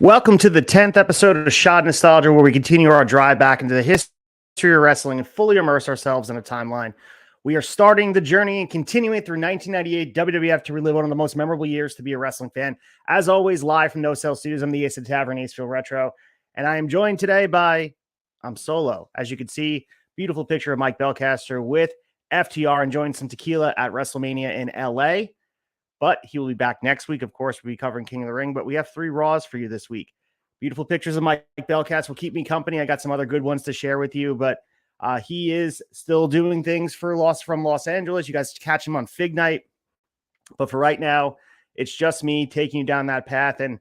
Welcome to the 10th episode of Shot Nostalgia, where we continue our drive back into the history of wrestling and fully immerse ourselves in a timeline. We are starting the journey and continuing through 1998 WWF to relive one of the most memorable years to be a wrestling fan. As always, live from No Cell Studios, I'm the Ace of Tavern, ACEFIELD Retro, and I am joined today by, I'm solo. As you can see, beautiful picture of Mike Belcaster with FTR enjoying some tequila at WrestleMania in LA. But he will be back next week. Of course, we'll be covering King of the Ring, but we have 3 Raws for you this week. Beautiful pictures of Mike Belcast will keep me company. I got some other good ones to share with you, but he is still doing things for from Los Angeles. You guys catch him on Fig Night. But for right now, it's just me taking you down that path and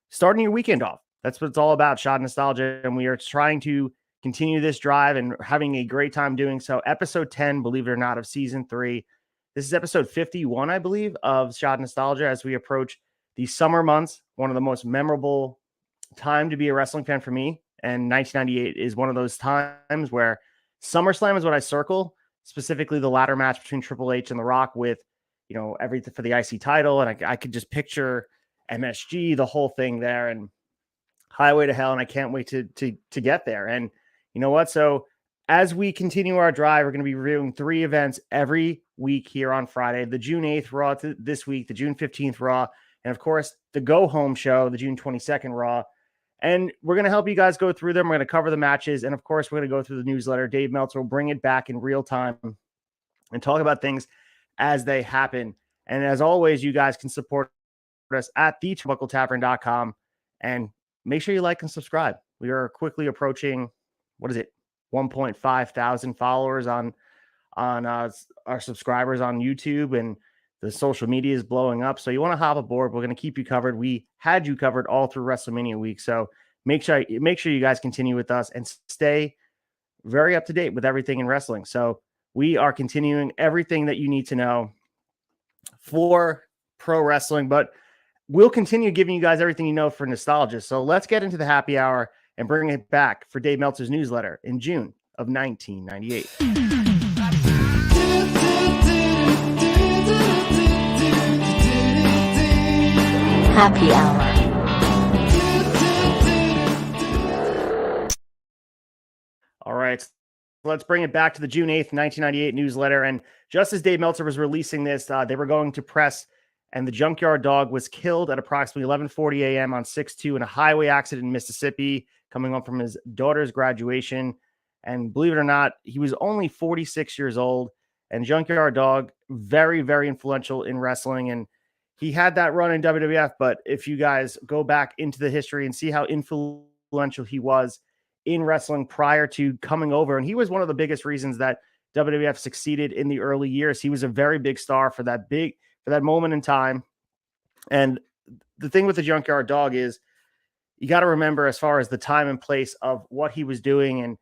starting your weekend off. That's what it's all about, Shot Nostalgia. And we are trying to continue this drive and having a great time doing so. Episode 10, believe it or not, of season 3. This is episode 51, I believe, of Shot Nostalgia as we approach the summer months, one of the most memorable time to be a wrestling fan for me. And 1998 is one of those times where SummerSlam is what I circle, specifically the ladder match between Triple H and The Rock with, you know, everything for the IC title. And I could just picture MSG, the whole thing there, and Highway to Hell. And I can't wait to get there. And you know what? So as we continue our drive, we're going to be reviewing 3 events every week here on Friday. The June 8th Raw this week, the June 15th Raw, and of course, the Go Home Show, the June 22nd Raw. And we're going to help you guys go through them. We're going to cover the matches. And of course, we're going to go through the newsletter. Dave Meltzer will bring it back in real time and talk about as they happen. And as always, you guys can support us at theturnbuckletavern.com and make sure you like and subscribe. We are quickly approaching, 1.5 thousand followers on our subscribers on YouTube, and the social media is blowing up. So you want to hop aboard. We're going to keep you covered. We had you covered all through WrestleMania week. So make sure you guys continue with us and stay very up to date with everything in wrestling. So we are continuing everything that you need to know for pro wrestling, but we'll continue giving you guys everything you know for nostalgia. So let's get into the happy hour and bring it back for Dave Meltzer's newsletter in June of 1998. Happy hour. All right, let's bring it back to the June 8th, 1998 newsletter. And just as Dave Meltzer was releasing this, they were going to press, and the Junkyard Dog was killed at approximately 11:40 a.m. on 6/2 in a highway accident in Mississippi, coming home from his daughter's graduation. And believe it or not, he was only 46 years old. And Junkyard Dog, very, very influential in wrestling. And he had that run in WWF. But if you guys go back into the history and see how influential he was in wrestling prior to coming over, and he was one of the biggest reasons that WWF succeeded in the early years. He was a very big star for that moment in time. And the thing with the Junkyard Dog is you got to remember, as far as the time and place of what he was doing and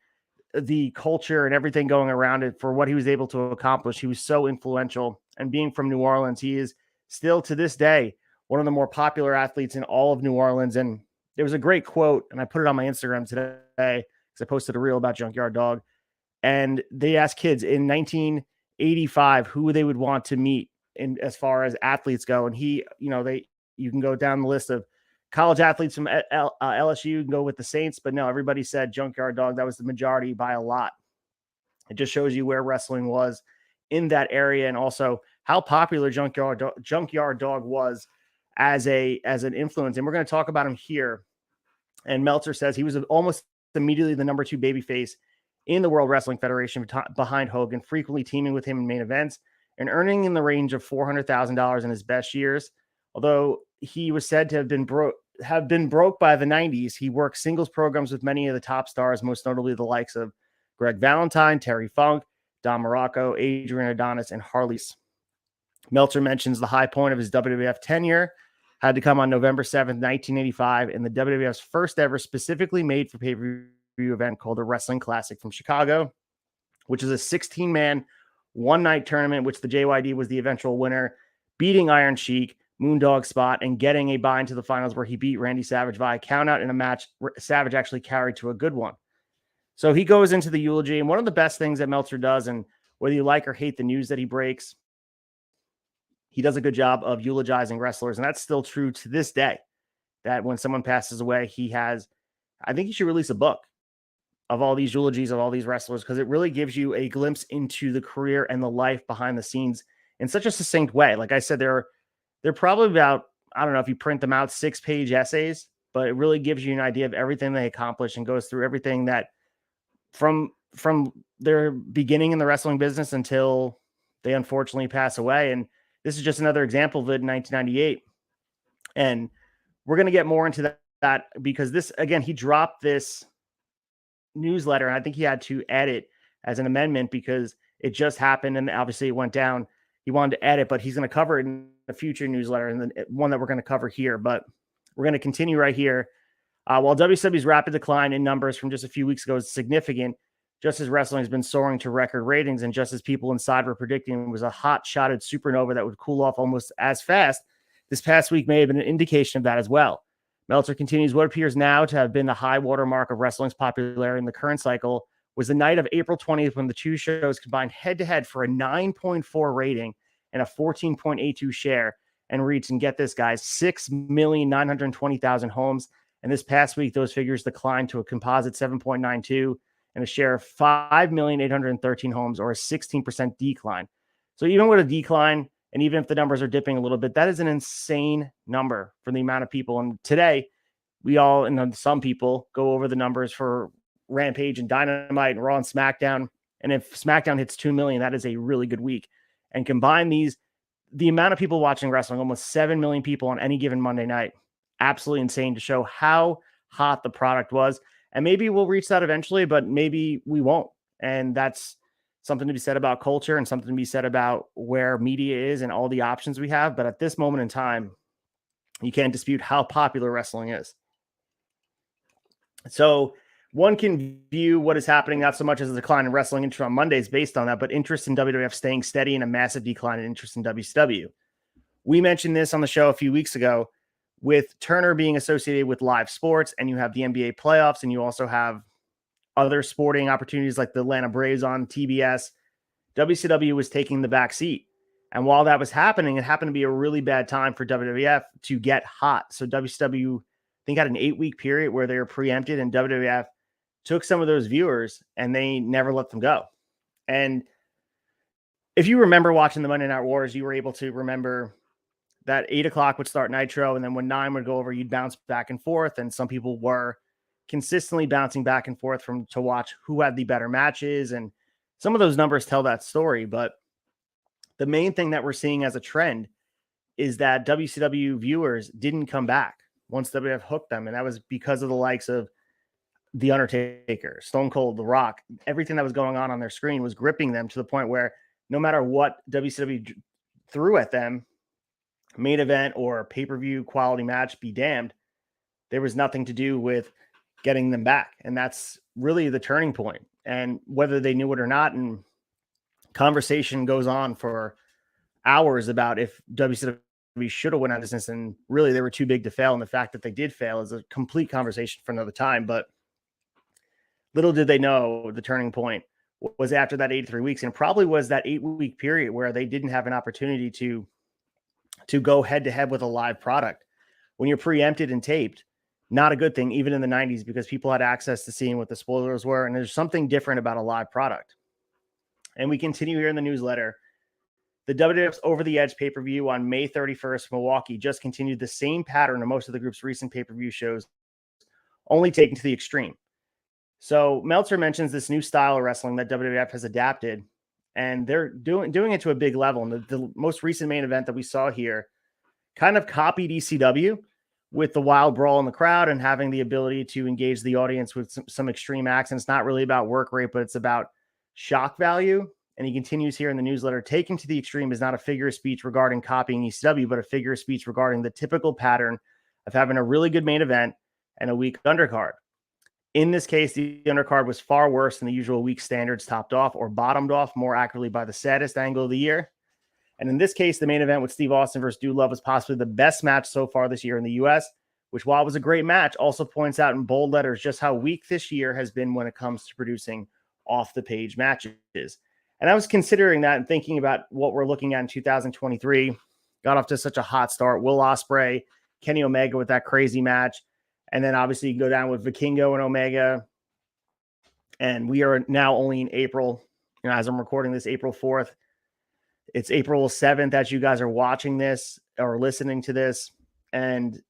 the culture and everything going around it for what he was able to accomplish, he was so influential. And being from New Orleans, he is still to this day one of the more popular athletes in all of New Orleans. And there was a great quote, and I put it on my Instagram today because I posted a reel about Junkyard Dog. And they asked kids in 1985 who they would want to meet in as far as athletes go. And you can go down the list of college athletes from LSU, you can go with the Saints, but no, everybody said Junkyard Dog. That was the majority by a lot. It just shows you where wrestling was in that area, and also how popular Junkyard Dog was as an influence. And we're going to talk about him here. And Meltzer says he was almost immediately the number 2 babyface in the World Wrestling Federation behind Hogan, frequently teaming with him in main events and earning in the range of $400,000 in his best years. Although he was said to have been broke by the 90s, he worked singles programs with many of the top stars, most notably the likes of Greg Valentine, Terry Funk, Don Morocco, Adrian Adonis, and Harley's. Meltzer mentions the high point of his WWF tenure had to come on November 7th, 1985, in the WWF's first ever specifically made for pay-per-view event called the Wrestling Classic from Chicago, which is a 16-man one-night tournament, which the JYD was the eventual winner, beating Iron Sheik, Moondog Spot, and getting a bye into the finals where he beat Randy Savage via countout in a match Savage actually carried to a good one. So he goes into the eulogy, and one of the best things that Meltzer does, and whether you like or hate the news that he breaks, he does a good job of eulogizing wrestlers, and that's still true to this day. that when someone passes away, I think he should release a book of all these eulogies of all these wrestlers, because it really gives you a glimpse into the career and the life behind the scenes in such a succinct way. Like I said, they're probably about, I don't know if you print them out, 6-page essays, but it really gives you an idea of everything they accomplished and goes through everything that from their beginning in the wrestling business until they unfortunately pass away. And this is just another example of it in 1998. And we're going to get more into that because this, again, he dropped this newsletter, and I think he had to edit as an amendment because it just happened and obviously it went down. He wanted to edit, but he's going to cover it in a future newsletter and then one that we're going to cover here. But we're going to continue right here. While WWE's rapid decline in numbers from just a few weeks ago is significant, just as wrestling has been soaring to record ratings and just as people inside were predicting it was a hot-shotted supernova that would cool off almost as fast, this past week may have been an indication of that as well. Meltzer continues, what appears now to have been the high watermark of wrestling's popularity in the current cycle was the night of April 20th when the two shows combined head-to-head for a 9.4 rating and a 14.82 share and reached, and get this, guys, 6,920,000 homes. And this past week, those figures declined to a composite 7.92 and a share of 5,813 homes, or a 16% decline. So even with a decline, and even if the numbers are dipping a little bit, that is an insane number for the amount of people. And today, we all, and some people, go over the numbers for Rampage and Dynamite and Raw and SmackDown. And if SmackDown hits 2 million, that is a really good week. And combine these, the amount of people watching wrestling, almost 7 million people on any given Monday night, absolutely insane to show how hot the product was. And maybe we'll reach that eventually, but maybe we won't. And that's something to be said about culture and something to be said about where media is and all the options we have. But at this moment in time, you can't dispute how popular wrestling is. So one can view what is happening not so much as a decline in wrestling interest on Mondays based on that, but interest in WWF staying steady and a massive decline in interest in WCW. We mentioned this on the show a few weeks ago with Turner being associated with live sports, and you have the NBA playoffs, and you also have other sporting opportunities like the Atlanta Braves on TBS. WCW was taking the back seat. And while that was happening, it happened to be a really bad time for WWF to get hot. So WCW, I think, had an 8-week period where they were preempted, and WWF took some of those viewers and they never let them go. And if you remember watching the Monday Night Wars, you were able to remember that 8 o'clock would start Nitro, and then when 9 would go over, you'd bounce back and forth. And some people were consistently bouncing back and forth to watch who had the better matches. And some of those numbers tell that story. But the main thing that we're seeing as a trend is that WCW viewers didn't come back once WWF hooked them. And that was because of the likes of The Undertaker, Stone Cold, The Rock. Everything that was going on their screen was gripping them to the point where no matter what WCW threw at them, main event or pay-per-view quality match be damned, there was nothing to do with getting them back. And that's really the turning point. And whether they knew it or not, and conversation goes on for hours about if WCW should have went out of business, and really they were too big to fail. And the fact that they did fail is a complete conversation for another time. But little did they know the turning point was after that 83 weeks. And it probably was that 8-week period where they didn't have an opportunity to go head to head with a live product. When you're preempted and taped, not a good thing, even in the 90s, because people had access to seeing what the spoilers were. And there's something different about a live product. And we continue here in the newsletter. The WWF's Over the Edge pay-per-view on May 31st, Milwaukee, just continued the same pattern of most of the group's recent pay-per-view shows, only taken to the extreme. So Meltzer mentions this new style of wrestling that WWF has adapted, and they're doing it to a big level. And the most recent main event that we saw here kind of copied ECW with the wild brawl in the crowd and having the ability to engage the audience with some extreme acts. And it's not really about work rate, but it's about shock value. And he continues here in the newsletter, taken to the extreme is not a figure of speech regarding copying ECW, but a figure of speech regarding the typical pattern of having a really good main event and a weak undercard. In this case, the undercard was far worse than the usual week standards, topped off or bottomed off more accurately by the saddest angle of the year. And in this case, the main event with Steve Austin versus Dude Love was possibly the best match so far this year in the U.S., which, while it was a great match, also points out in bold letters just how weak this year has been when it comes to producing off-the-page matches. And I was considering that and thinking about what we're looking at in 2023. Got off to such a hot start. Will Ospreay Kenny Omega with that crazy match. And then obviously you go down with Vikingo and Omega. And we are now only in April. As I'm recording this, April 4th. It's April 7th as you guys are watching this or listening to this. And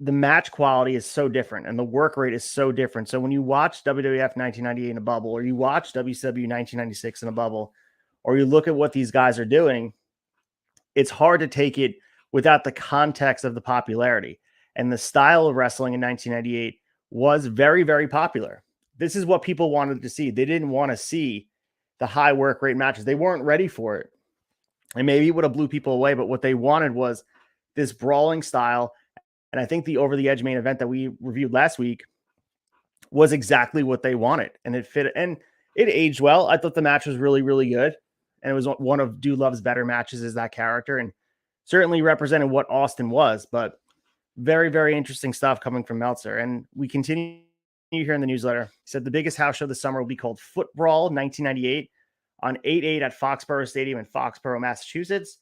the match quality is so different and the work rate is so different. So when you watch WWF 1998 in a bubble, or you watch WCW 1996 in a bubble, or you look at what these guys are doing, it's hard to take it without the context of the popularity. And the style of wrestling in 1998 was very, very popular. This is what people wanted to see. They didn't want to see the high work rate matches. They weren't ready for it. And maybe it would have blew people away, but what they wanted was this brawling style. And I think the Over the Edge main event that we reviewed last week was exactly what they wanted. And it fit, and it aged well. I thought the match was really, really good. And it was one of Dude Love's better matches as that character, and certainly represented what Austin was. But very, very interesting stuff coming from Meltzer. And we continue here in the newsletter. He said the biggest house show this summer will be called Foot Brawl 1998 on 8/8 at Foxborough Stadium in Foxborough, Massachusetts.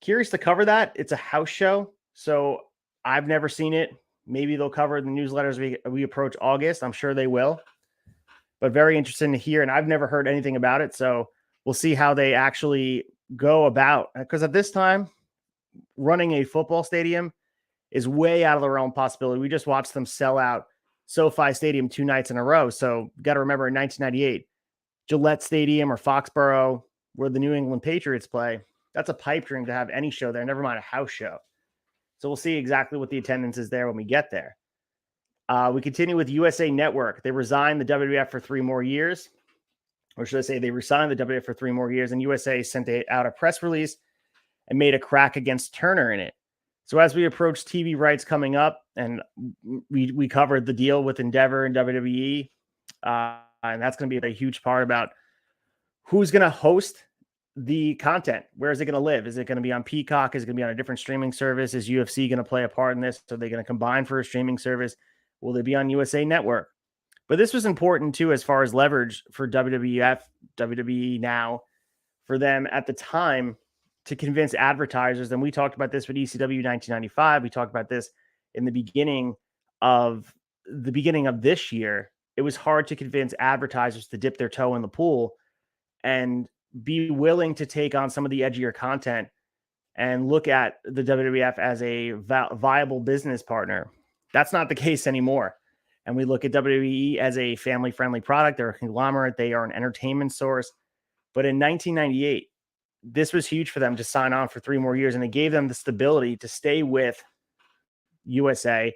Curious to cover that. It's a house show, so I've never seen it. Maybe they'll cover it in the newsletters we approach August. I'm sure they will. But very interesting to hear, and I've never heard anything about it, so we'll see how they actually go about. Because at this time, running a football stadium is way out of the realm of possibility. We just watched them sell out SoFi Stadium 2 nights in a row. So you got to remember in 1998, Gillette Stadium or Foxborough, where the New England Patriots play, that's a pipe dream to have any show there, never mind a house show. So we'll see exactly what the attendance is there when we get there. We continue with USA Network. They resigned the WWF for 3 more years. Or should I say they resigned the WWF for 3 more years, and USA sent out a press release and made a crack against Turner in it. So as we approach TV rights coming up, and we covered the deal with Endeavor and WWE, and that's going to be a huge part about who's going to host the content. Where is it going to live? Is it going to be on Peacock? Is it going to be on a different streaming service? Is UFC going to play a part in this? So they're going to combine for a streaming service? Will they be on USA Network? But this was important too, as far as leverage for WWF, WWE now, for them at the time to convince advertisers. And we talked about this with ECW 1995. We talked about this in the beginning of this year. It was hard to convince advertisers to dip their toe in the pool and be willing to take on some of the edgier content and look at the WWF as a viable business partner. That's not the case anymore. And we look at WWE as a family-friendly product. They're a conglomerate. They are an entertainment source. But in 1998, this was huge for them to sign on for 3 more years, and it gave them the stability to stay with USA.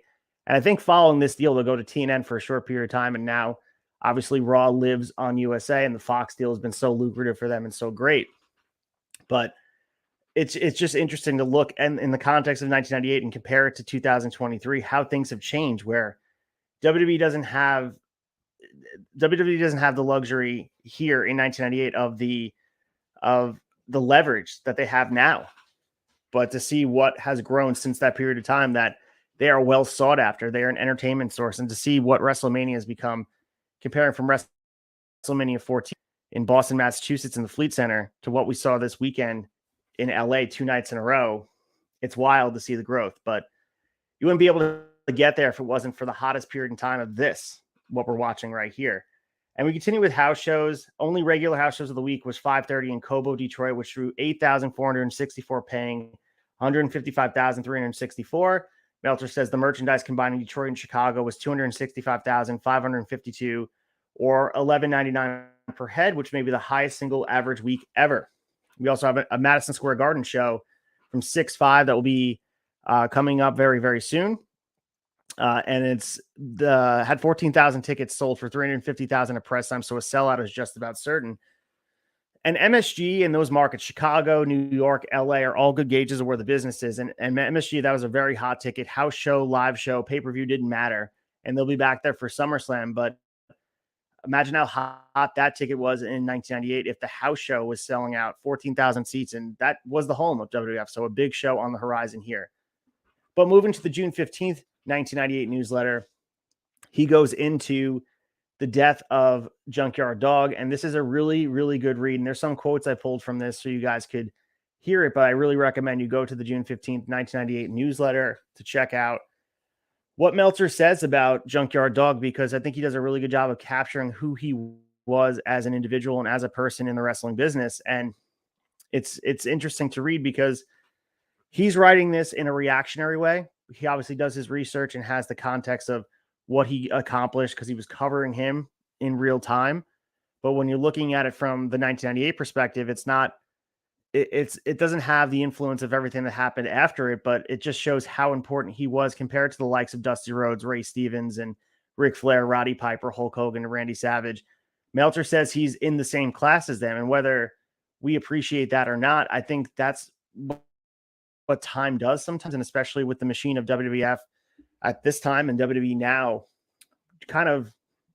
And I think following this deal, they'll go to TNN for a short period of time, and now obviously Raw lives on USA, and the Fox deal has been so lucrative for them and so great. But it's just interesting to look and in the context of 1998 and compare it to 2023, how things have changed, where WWE doesn't have the luxury here in 1998 of the leverage that they have now. But to see what has grown since that period of time, that they are well sought after, they are an entertainment source, and to see what WrestleMania has become, comparing from WrestleMania 14 in Boston, Massachusetts in the Fleet Center to what we saw this weekend in LA 2 nights in a row, it's wild to see the growth. But you wouldn't be able to get there if it wasn't for the hottest period in time of this, what we're watching right here. And we continue with house shows. Only regular house shows of the week was 5:30 in Cobo, Detroit, which drew 8,464 paying, 155,364. Meltzer says the merchandise combined in Detroit and Chicago was 265,552, or $11.99 per head, which may be the highest single average week ever. We also have a Madison Square Garden show from 6/5 that will be coming up very, very soon. And it's had 14,000 tickets sold for 350,000 at press time. So a sellout is just about certain. And MSG in those markets, Chicago, New York, LA, are all good gauges of where the business is. And MSG, that was a very hot ticket. House show, live show, pay-per-view didn't matter. And they'll be back there for SummerSlam. But imagine how hot that ticket was in 1998 if the house show was selling out 14,000 seats. And that was the home of WWF. So a big show on the horizon here. But moving to the June 15th, 1998 newsletter, he goes into the death of Junkyard Dog. And this is a really, really good read. And there's some quotes I pulled from this so you guys could hear it, but I really recommend you go to the June 15th, 1998 newsletter to check out what Meltzer says about Junkyard Dog, because I think he does a really good job of capturing who he was as an individual and as a person in the wrestling business. And it's interesting to read because he's writing this in a reactionary way. He obviously does his research and has the context of what he accomplished because he was covering him in real time. But when you're looking at it from the 1998 perspective, it's not, it doesn't have the influence of everything that happened after it, but it just shows how important he was compared to the likes of Dusty Rhodes, Ray Stevens, and Ric Flair, Roddy Piper, Hulk Hogan, and Randy Savage. Meltzer says he's in the same class as them, and whether we appreciate that or not, I think that's what time does sometimes, and especially with the machine of WWF at this time and WWE now, kind of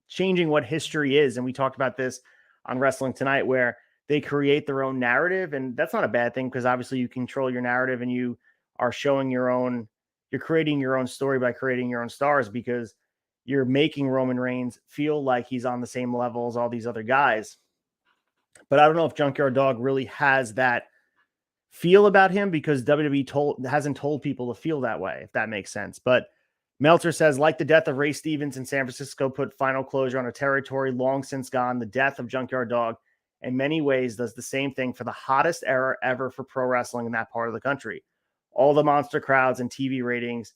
changing what history is. And we talked about this on Wrestling Tonight, where they create their own narrative, and that's not a bad thing because obviously you control your narrative and you are showing your own, you're creating your own story by creating your own stars, because you're making Roman Reigns feel like he's on the same level as all these other guys. But I don't know if Junkyard Dog really has that feel about him, because WWE hasn't told people to feel that way, if that makes sense. But Meltzer says, like the death of Ray Stevens in San Francisco put final closure on a territory long since gone, the death of Junkyard Dog in many ways does the same thing for the hottest era ever for pro wrestling in that part of the country. All the monster crowds and TV ratings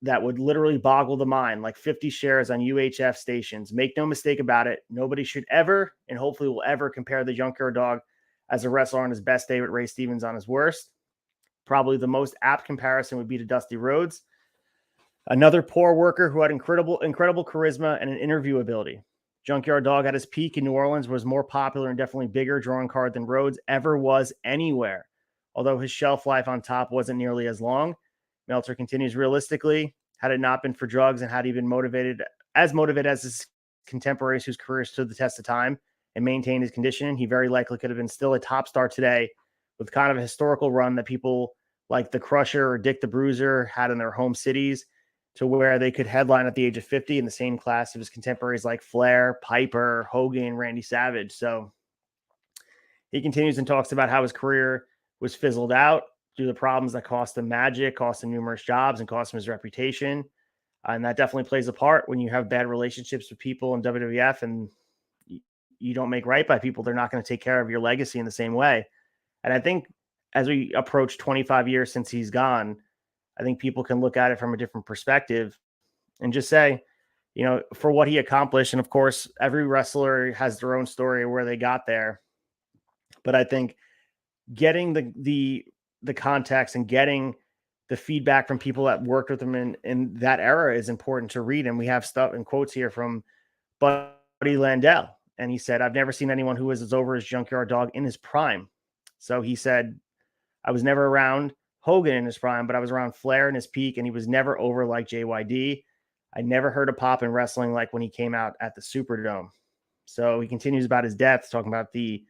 that would literally boggle the mind, like 50 shares on UHF stations. Make no mistake about it, nobody should ever, and hopefully will ever, compare the Junkyard Dog as a wrestler on his best day with Ray Stevens on his worst. Probably the most apt comparison would be to Dusty Rhodes, another poor worker who had incredible charisma and an interview ability. Junkyard Dog at his peak in New Orleans was more popular and definitely bigger drawing card than Rhodes ever was anywhere, although his shelf life on top wasn't nearly as long. Meltzer continues, realistically, had it not been for drugs and had he been motivated as his contemporaries whose careers stood the test of time and maintained his condition, he very likely could have been still a top star today, with kind of a historical run that people like the Crusher or Dick the Bruiser had in their home cities, to where they could headline at the age of 50 in the same class of his contemporaries like Flair, Piper, Hogan, Randy Savage. So he continues and talks about how his career was fizzled out due to the problems that cost him magic, cost him numerous jobs, and cost him his reputation. And that definitely plays a part when you have bad relationships with people in WWF and you don't make right by people. They're not going to take care of your legacy in the same way. And I think as we approach 25 years since he's gone, I think people can look at it from a different perspective and just say, you know, for what he accomplished. And of course, every wrestler has their own story of where they got there. But I think getting the context and getting the feedback from people that worked with him in that era is important to read. And we have stuff in quotes here from Buddy Landell. And he said, I've never seen anyone who was as over as Junkyard Dog in his prime. So he said, I was never around Hogan in his prime, but I was around Flair in his peak, and he was never over like JYD. I never heard a pop in wrestling like when he came out at the Superdome. So he continues about his death, talking about the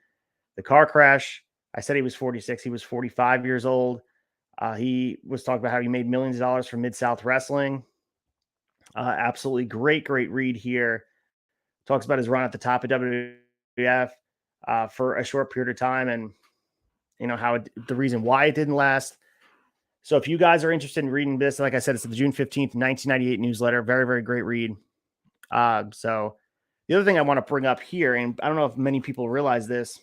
car crash. I said he was 46. He was 45 years old. He was talking about how he made millions of dollars from Mid-South Wrestling. Absolutely great read here. Talks about his run at the top of WWF for a short period of time, and you know how the reason why it didn't last. So if you guys are interested in reading this, like I said, it's the June 15th, 1998 newsletter. Very great read. So the other thing I want to bring up here, and I don't know if many people realize this,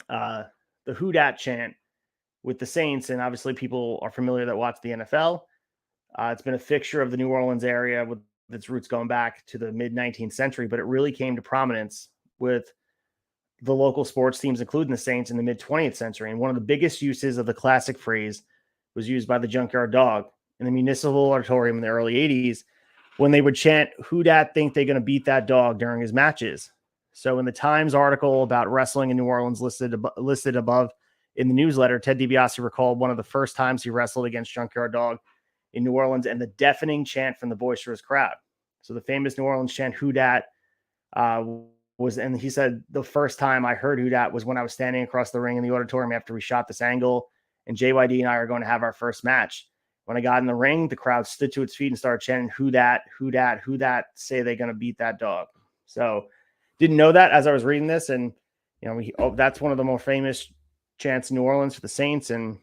the Who Dat chant with the Saints, and obviously people are familiar that watch the NFL. It's been a fixture of the New Orleans area with its roots going back to the mid-19th century, but it really came to prominence with the local sports teams, including the Saints, in the mid-20th century. And one of the biggest uses of the classic phrase was used by the Junkyard Dog in the Municipal Auditorium in the early 80s when they would chant, who dat think they're going to beat that dog during his matches. So in the Times article about wrestling in New Orleans listed above in the newsletter, Ted DiBiase recalled one of the first times he wrestled against Junkyard Dog in New Orleans and the deafening chant from the boisterous crowd. So the famous New Orleans chant, who dat, was, and he said, the first time I heard who dat was when I was standing across the ring in the auditorium after we shot this angle, and JYD and I are going to have our first match. When I got in the ring, the crowd stood to its feet and started chanting, who dat, say they're going to beat that dog. So didn't know that as I was reading this. And, you know, that's one of the more famous chance in New Orleans for the Saints and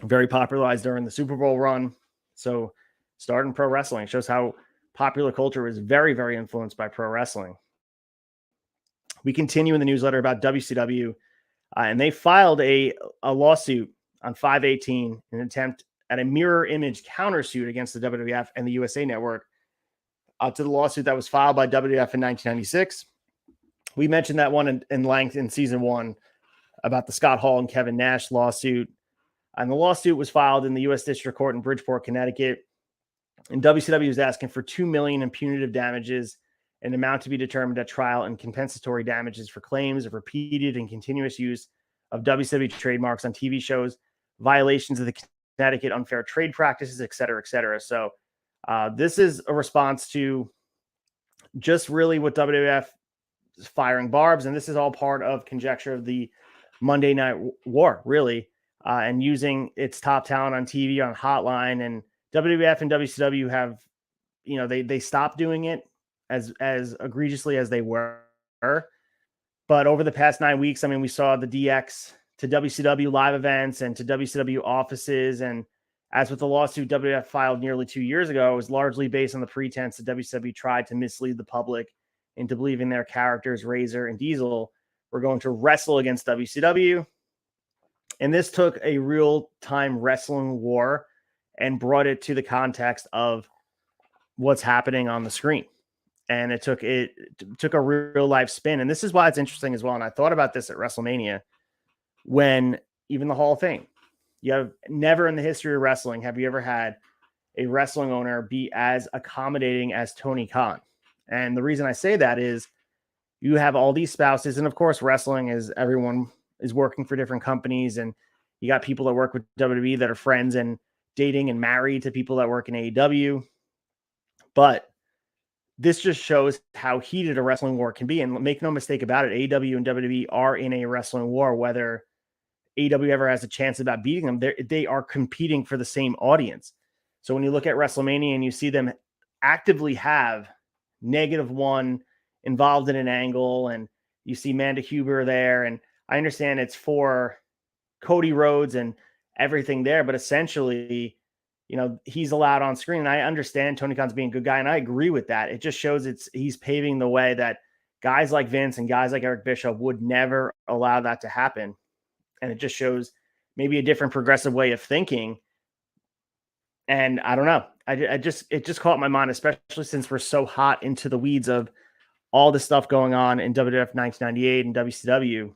very popularized during the Super Bowl run. So starting pro wrestling shows how popular culture is very, very influenced by pro wrestling. We continue in the newsletter about WCW, and they filed a lawsuit on 5/18 in an attempt at a mirror image countersuit against the WWF and the USA Network to the lawsuit that was filed by WWF in 1996. We mentioned that one in length in season 1 about the Scott Hall and Kevin Nash lawsuit. And the lawsuit was filed in the U.S. District Court in Bridgeport, Connecticut. And WCW is asking for $2 million in punitive damages, an amount to be determined at trial, and compensatory damages for claims of repeated and continuous use of WCW trademarks on TV shows, violations of the Connecticut unfair trade practices, et cetera, et cetera. So this is a response to just really what WWF is firing Barbs, and this is all part of conjecture of the Monday Night War, really, and using its top talent on TV, on Hotline, and WWF and WCW have, they stopped doing it as egregiously as they were. But over the past 9 weeks, I mean, we saw the DX to WCW live events and to WCW offices. And as with the lawsuit WWF filed nearly 2 years ago, it was largely based on the pretense that WCW tried to mislead the public into believing their characters, Razor and Diesel, were going to wrestle against WCW. And this took a real-time wrestling war and brought it to the context of what's happening on the screen. And it took a real life spin. And this is why it's interesting as well. And I thought about this at WrestleMania, when even the Hall of Fame, you have never in the history of wrestling have you ever had a wrestling owner be as accommodating as Tony Khan. And the reason I say that is you have all these spouses, and of course wrestling is everyone is working for different companies, and you got people that work with WWE that are friends and dating and married to people that work in AEW. But this just shows how heated a wrestling war can be. And make no mistake about it, AEW and WWE are in a wrestling war. Whether AEW ever has a chance about beating them, they are competing for the same audience. So when you look at WrestleMania and you see them actively have -1 involved in an angle, and you see Manda Huber there, and I understand it's for Cody Rhodes and everything there, but essentially, he's allowed on screen. And I understand Tony Khan's being a good guy, and I agree with that. It just shows he's paving the way that guys like Vince and guys like Eric Bischoff would never allow that to happen. And it just shows maybe a different progressive way of thinking. And I don't know. It just caught my mind, especially since we're so hot into the weeds of all the stuff going on in WWF 1998 and WCW,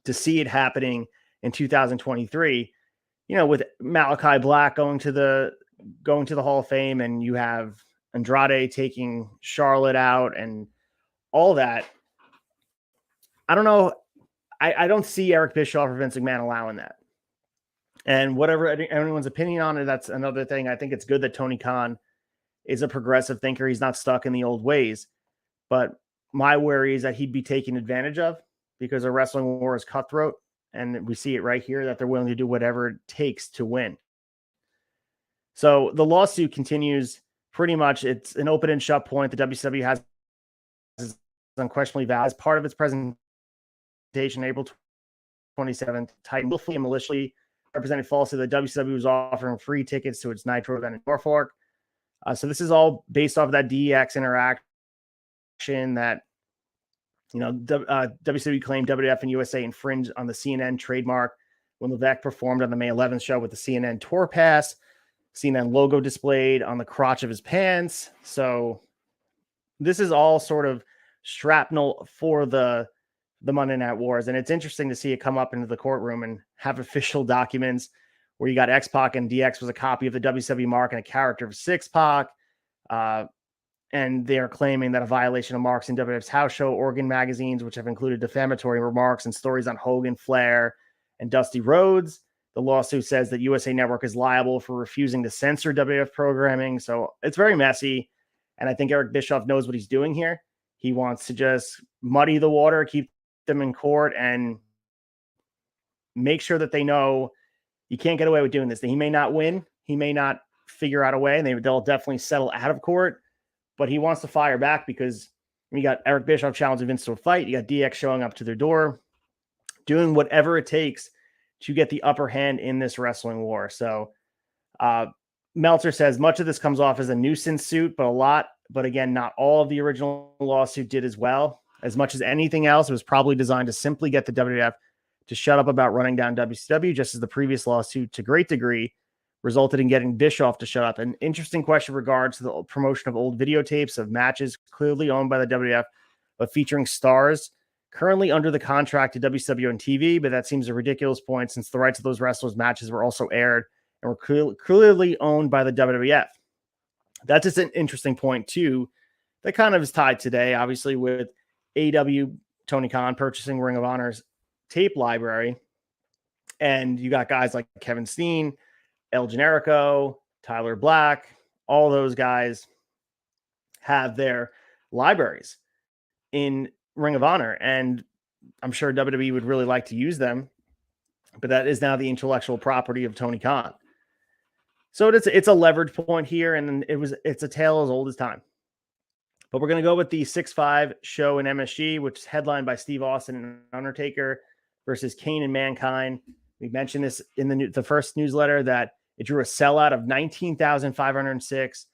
to see it happening in 2023. With Malachi Black going to the Hall of Fame, and you have Andrade taking Charlotte out and all that. I don't know. I don't see Eric Bischoff or Vince McMahon allowing that. And whatever anyone's opinion on it, that's another thing. I think it's good that Tony Khan is a progressive thinker. He's not stuck in the old ways. But my worry is that he'd be taken advantage of, because a wrestling war is cutthroat. And we see it right here that they're willing to do whatever it takes to win. So the lawsuit continues pretty much. It's an open and shut point. The WCW has unquestionably valid as part of its presentation April 27th. Titan willfully and maliciously represented falsely that WCW was offering free tickets to its Nitro event in Norfolk. So this is all based off of that DX interaction that WCW claimed WWF and USA infringed on the CNN trademark when Levesque performed on the May 11th show with the CNN tour pass, CNN logo displayed on the crotch of his pants. So this is all sort of shrapnel for the Monday Night Wars. And it's interesting to see it come up into the courtroom and have official documents where you got X-Pac, and DX was a copy of the WCW mark and a character of Six-Pac. And they are claiming that a violation of marks in WWF's house show organ magazines, which have included defamatory remarks and stories on Hogan, Flair, and Dusty Rhodes. The lawsuit says that USA Network is liable for refusing to censor WWF programming. So it's very messy. And I think Eric Bischoff knows what he's doing here. He wants to just muddy the water, keep them in court, and make sure that they know you can't get away with doing this. He may not win. He may not figure out a way, and they'll definitely settle out of court. But he wants to fire back, because you got Eric Bischoff challenging Vince to a fight. You got DX showing up to their door doing whatever it takes to get the upper hand in this wrestling war. So Meltzer says much of this comes off as a nuisance suit, but again, not all of the original lawsuit did as well. As much as anything else, it was probably designed to simply get the WWF to shut up about running down WCW, just as the previous lawsuit, to a great degree, resulted in getting Bischoff to shut up. An interesting question in regards to the promotion of old videotapes of matches clearly owned by the WWF, but featuring stars currently under the contract to WCW and TV, but that seems a ridiculous point since the rights of those wrestlers' matches were also aired and were clearly owned by the WWF. That's just an interesting point, too, that kind of is tied today, obviously, with AEW, Tony Khan purchasing Ring of Honor's tape library. And you got guys like Kevin Steen, El Generico, Tyler Black, all those guys have their libraries in Ring of Honor. And I'm sure WWE would really like to use them, but that is now the intellectual property of Tony Khan. So it's a leverage point here, and it's a tale as old as time. But we're going to go with the 6-5 show in MSG, which is headlined by Steve Austin and Undertaker versus Kane and Mankind. We mentioned this in the first newsletter that it drew a sellout of 19,506,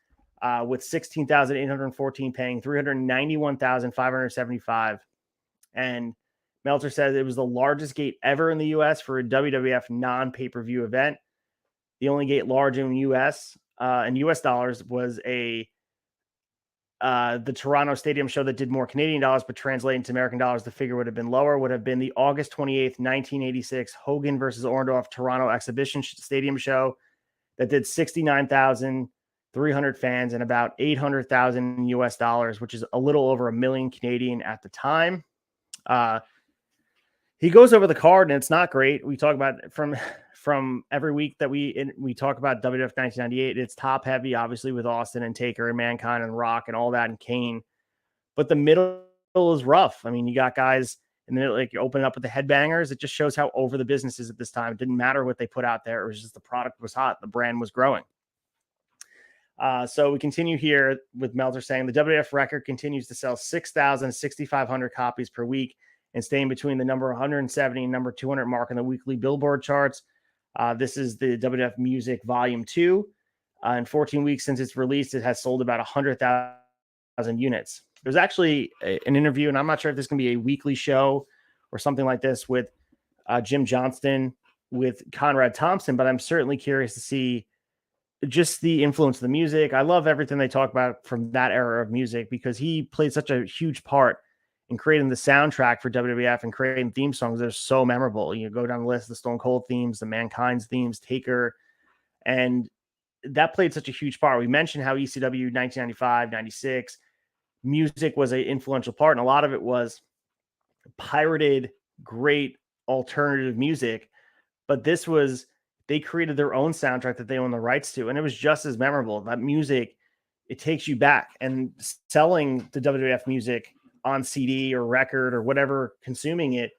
with 16,814 paying, 391,575. And Meltzer says it was the largest gate ever in the U.S. for a WWF non-pay-per-view event. The only gate large in U.S. In U.S. dollars was the Toronto Stadium show that did more Canadian dollars, but translating to American dollars, the figure would have been lower, would have been the August 28th, 1986 Hogan versus Orndorff Toronto Exhibition Stadium show that did 69,300 fans and about 800,000 US dollars, which is a little over $1 million Canadian at the time. He goes over the card and it's not great. We talk about from every week that we talk about WWF 1998. It's top heavy, obviously, with Austin and Taker and Mankind and Rock and all that and Kane. But the middle is rough. I mean, you got guys and then like you open it up with the headbangers. It just shows how over the business is at this time. It didn't matter what they put out there. It was just the product was hot. The brand was growing. So we continue here with Meltzer saying the WWF record continues to sell 6,500 copies per week and staying between the number 170 and number 200 mark in the weekly Billboard charts. This is the WWF Music Volume 2. In 14 weeks since its release, it has sold about 100,000 units. There's actually an interview, and I'm not sure if this can be a weekly show or something like this with Jim Johnston with Conrad Thompson, but I'm certainly curious to see just the influence of the music. I love everything they talk about from that era of music because he played such a huge part in creating the soundtrack for WWF and creating theme songs that are so memorable. You go down the list, the Stone Cold themes, the Mankind's themes, Taker, and that played such a huge part. We mentioned how ECW 1995, 96, music was an influential part, and a lot of it was pirated, great alternative music, but this was, they created their own soundtrack that they own the rights to, and it was just as memorable. That music, it takes you back, and selling the WWF music on CD or record or whatever, consuming it,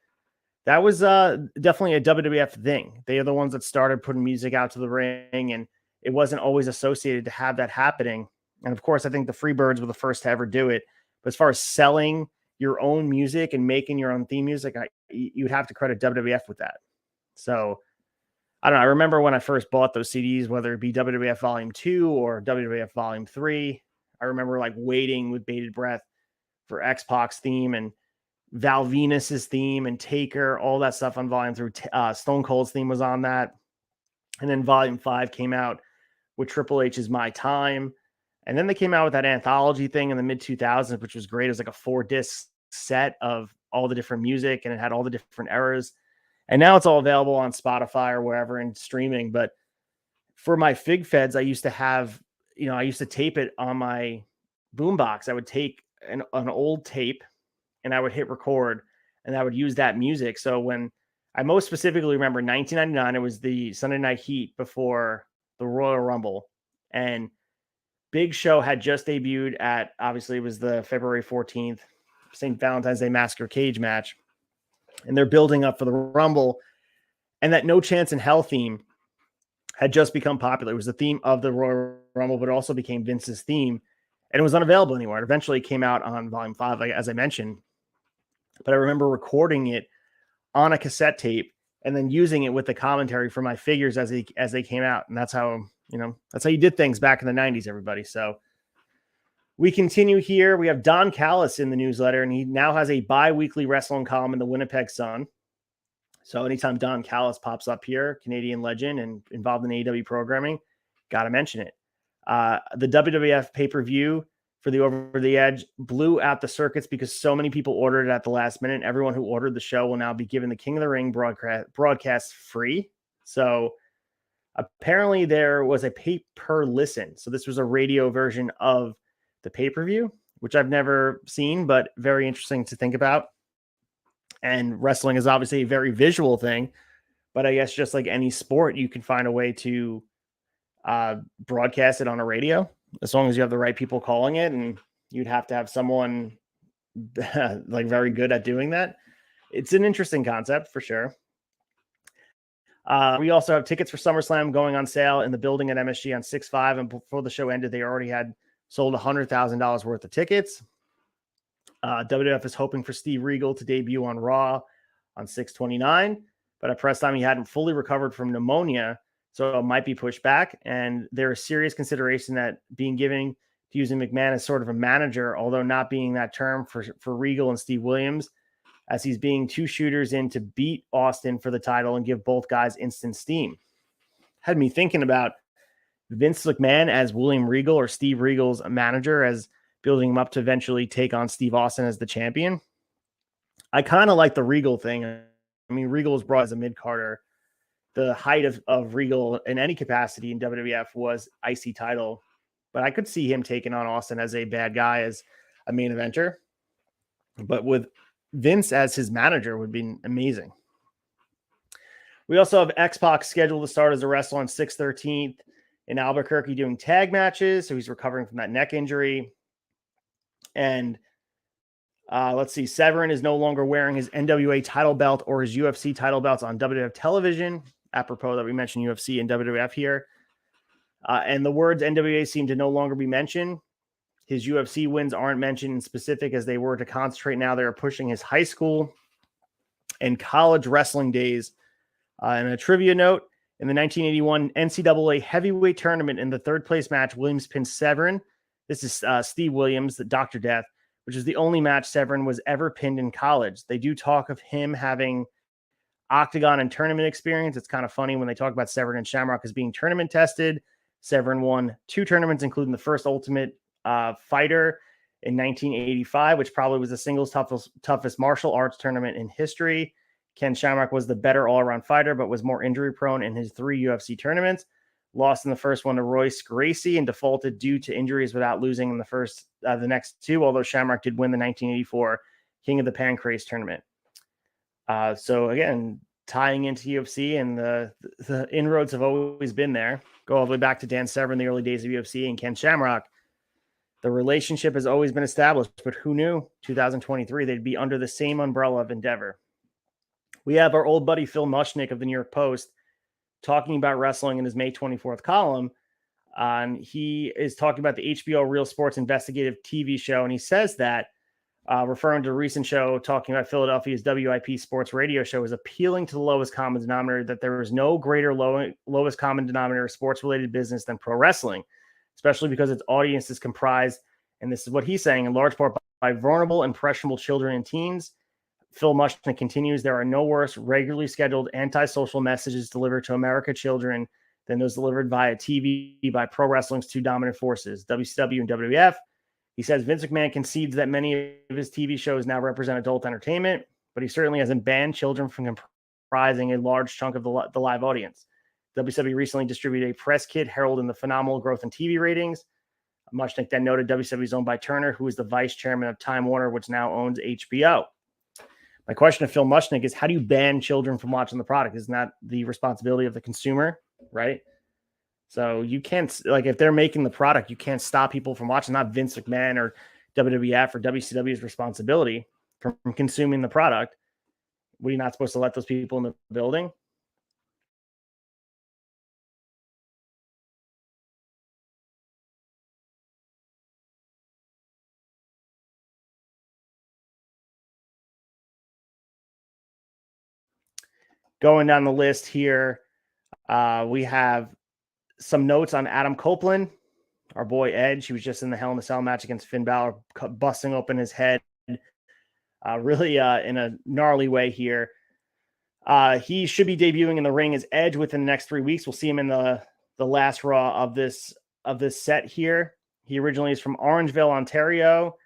that was definitely a WWF thing. They are the ones that started putting music out to the ring, and it wasn't always associated to have that happening. And of course, I think the Freebirds were the first to ever do it. But as far as selling your own music and making your own theme music, you would have to credit WWF with that. So I don't know. I remember when I first bought those CDs, whether it be WWF Volume 2 or WWF Volume 3, I remember like waiting with bated breath for X-Pac's theme and Val Venus's theme and Taker, all that stuff on Volume 3. Stone Cold's theme was on that. And then Volume 5 came out with Triple H's My Time. And then they came out with that anthology thing in the mid-2000s, which was great. It was like a 4-disc set of all the different music, and it had all the different eras. And now it's all available on Spotify or wherever and streaming. But for my Fig Feds, I used to have, I used to tape it on my boombox. I would take an old tape and I would hit record and I would use that music. So when I most specifically remember 1999, it was the Sunday Night Heat before the Royal Rumble, and Big Show had just debuted at, obviously it was the February 14th St. Valentine's Day Massacre cage match. And they're building up for the Rumble. And that No Chance in Hell theme had just become popular. It was the theme of the Royal Rumble, but it also became Vince's theme. And it was unavailable anywhere. It eventually came out on Volume 5, like, as I mentioned. But I remember recording it on a cassette tape and then using it with the commentary for my figures as they came out. And that's how, that's how you did things back in the 90s, everybody. So we continue here. We have Don Callis in the newsletter, and he now has a bi-weekly wrestling column in the Winnipeg Sun. So anytime Don Callis pops up here, Canadian legend and involved in AEW programming, got to mention it. The WWF pay-per-view for the Over the Edge blew out the circuits because so many people ordered it at the last minute. Everyone who ordered the show will now be given the King of the Ring broadcast free. So apparently there was a pay-per-listen. So this was a radio version of the pay-per-view, which I've never seen, but very interesting to think about. And wrestling is obviously a very visual thing, but I guess just like any sport, you can find a way to broadcast it on a radio as long as you have the right people calling it, and you'd have to have someone like very good at doing that. It's an interesting concept for sure. We also have tickets for SummerSlam going on sale in the building at MSG on 6/5, and before the show ended, they already had sold $100,000 worth of tickets. WWF is hoping for Steve Regal to debut on Raw on 6/29, but at press time, he hadn't fully recovered from pneumonia, so it might be pushed back. And there is serious consideration that being given to using McMahon as sort of a manager, although not being that term for Regal and Steve Williams, as he's being two shooters in to beat Austin for the title and give both guys instant steam. Had me thinking about Vince McMahon as William Regal or Steve Regal's manager as building him up to eventually take on Steve Austin as the champion. I kind of like the Regal thing. I mean, Regal was brought as a mid-carder. The height of Regal in any capacity in WWF was IC title, but I could see him taking on Austin as a bad guy, as a main eventer. But with Vince as his manager would be amazing. We also have X-Pac scheduled to start as a wrestler on 6/13 in Albuquerque doing tag matches. So he's recovering from that neck injury. And let's see, Severin is no longer wearing his NWA title belt or his UFC title belts on WWF television, apropos that we mentioned UFC and WWF here. And the words NWA seem to no longer be mentioned. His UFC wins aren't mentioned in specific as they were to concentrate. Now they're pushing his high school and college wrestling days. And a trivia note, in the 1981 NCAA heavyweight tournament in the third place match, Williams pinned Severin. This is Steve Williams, the Dr. Death, which is the only match Severin was ever pinned in college. They do talk of him having octagon and tournament experience. It's kind of funny when they talk about Severin and Shamrock as being tournament tested. Severin won 2 tournaments, including the first Ultimate Fighter in 1985, which probably was the singles toughest martial arts tournament in history. Ken Shamrock was the better all-around fighter, but was more injury-prone in his 3 UFC tournaments. Lost in the first one to Royce Gracie and defaulted due to injuries without losing in the next 2, although Shamrock did win the 1984 King of the Pancrase tournament. So again, tying into UFC, and the inroads have always been there. Go all the way back to Dan Severn in the early days of UFC and Ken Shamrock. The relationship has always been established, but who knew 2023 they'd be under the same umbrella of Endeavor. We have our old buddy Phil Mushnick of the New York Post talking about wrestling in his May 24th column. And he is talking about the HBO Real Sports investigative TV show. And he says that, referring to a recent show talking about Philadelphia's WIP sports radio show, is appealing to the lowest common denominator, that there is no greater lowest common denominator of sports-related business than pro wrestling, especially because its audience is comprised, and this is what he's saying, in large part by vulnerable, impressionable children and teens. Phil Mushnick continues, there are no worse regularly scheduled antisocial messages delivered to American children than those delivered via TV by pro wrestling's 2 dominant forces, WCW and WWF. He says Vince McMahon concedes that many of his TV shows now represent adult entertainment, but he certainly hasn't banned children from comprising a large chunk of the live audience. WCW recently distributed a press kit heralding the phenomenal growth in TV ratings. Mushnick then noted WCW is owned by Turner, who is the vice chairman of Time Warner, which now owns HBO. My question to Phil Mushnick is, how do you ban children from watching the product? Isn't that the responsibility of the consumer, right? So you can't, like, if they're making the product, you can't stop people from watching. Not Vince McMahon or WWF or WCW's responsibility from consuming the product. Were you not supposed to let those people in the building? Going down the list here, we have some notes on Adam Copeland, our boy Edge. He was just in the Hell in a Cell match against Finn Balor, busting open his head really in a gnarly way here. He should be debuting in the ring as Edge within the next 3 weeks. We'll see him in the last Raw of this set here. He originally is from Orangeville, Ontario,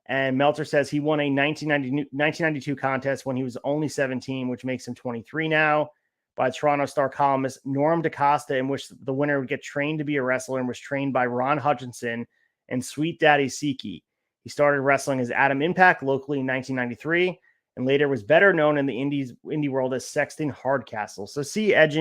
and Meltzer says he won a 1992 contest when he was only 17, which makes him 23 now, by Toronto Star columnist Norm DaCosta, in which the winner would get trained to be a wrestler and was trained by Ron Hutchinson and Sweet Daddy Siki. He started wrestling as Adam Impact locally in 1993 and later was better known in the indie world as Sexton Hardcastle. So see Edge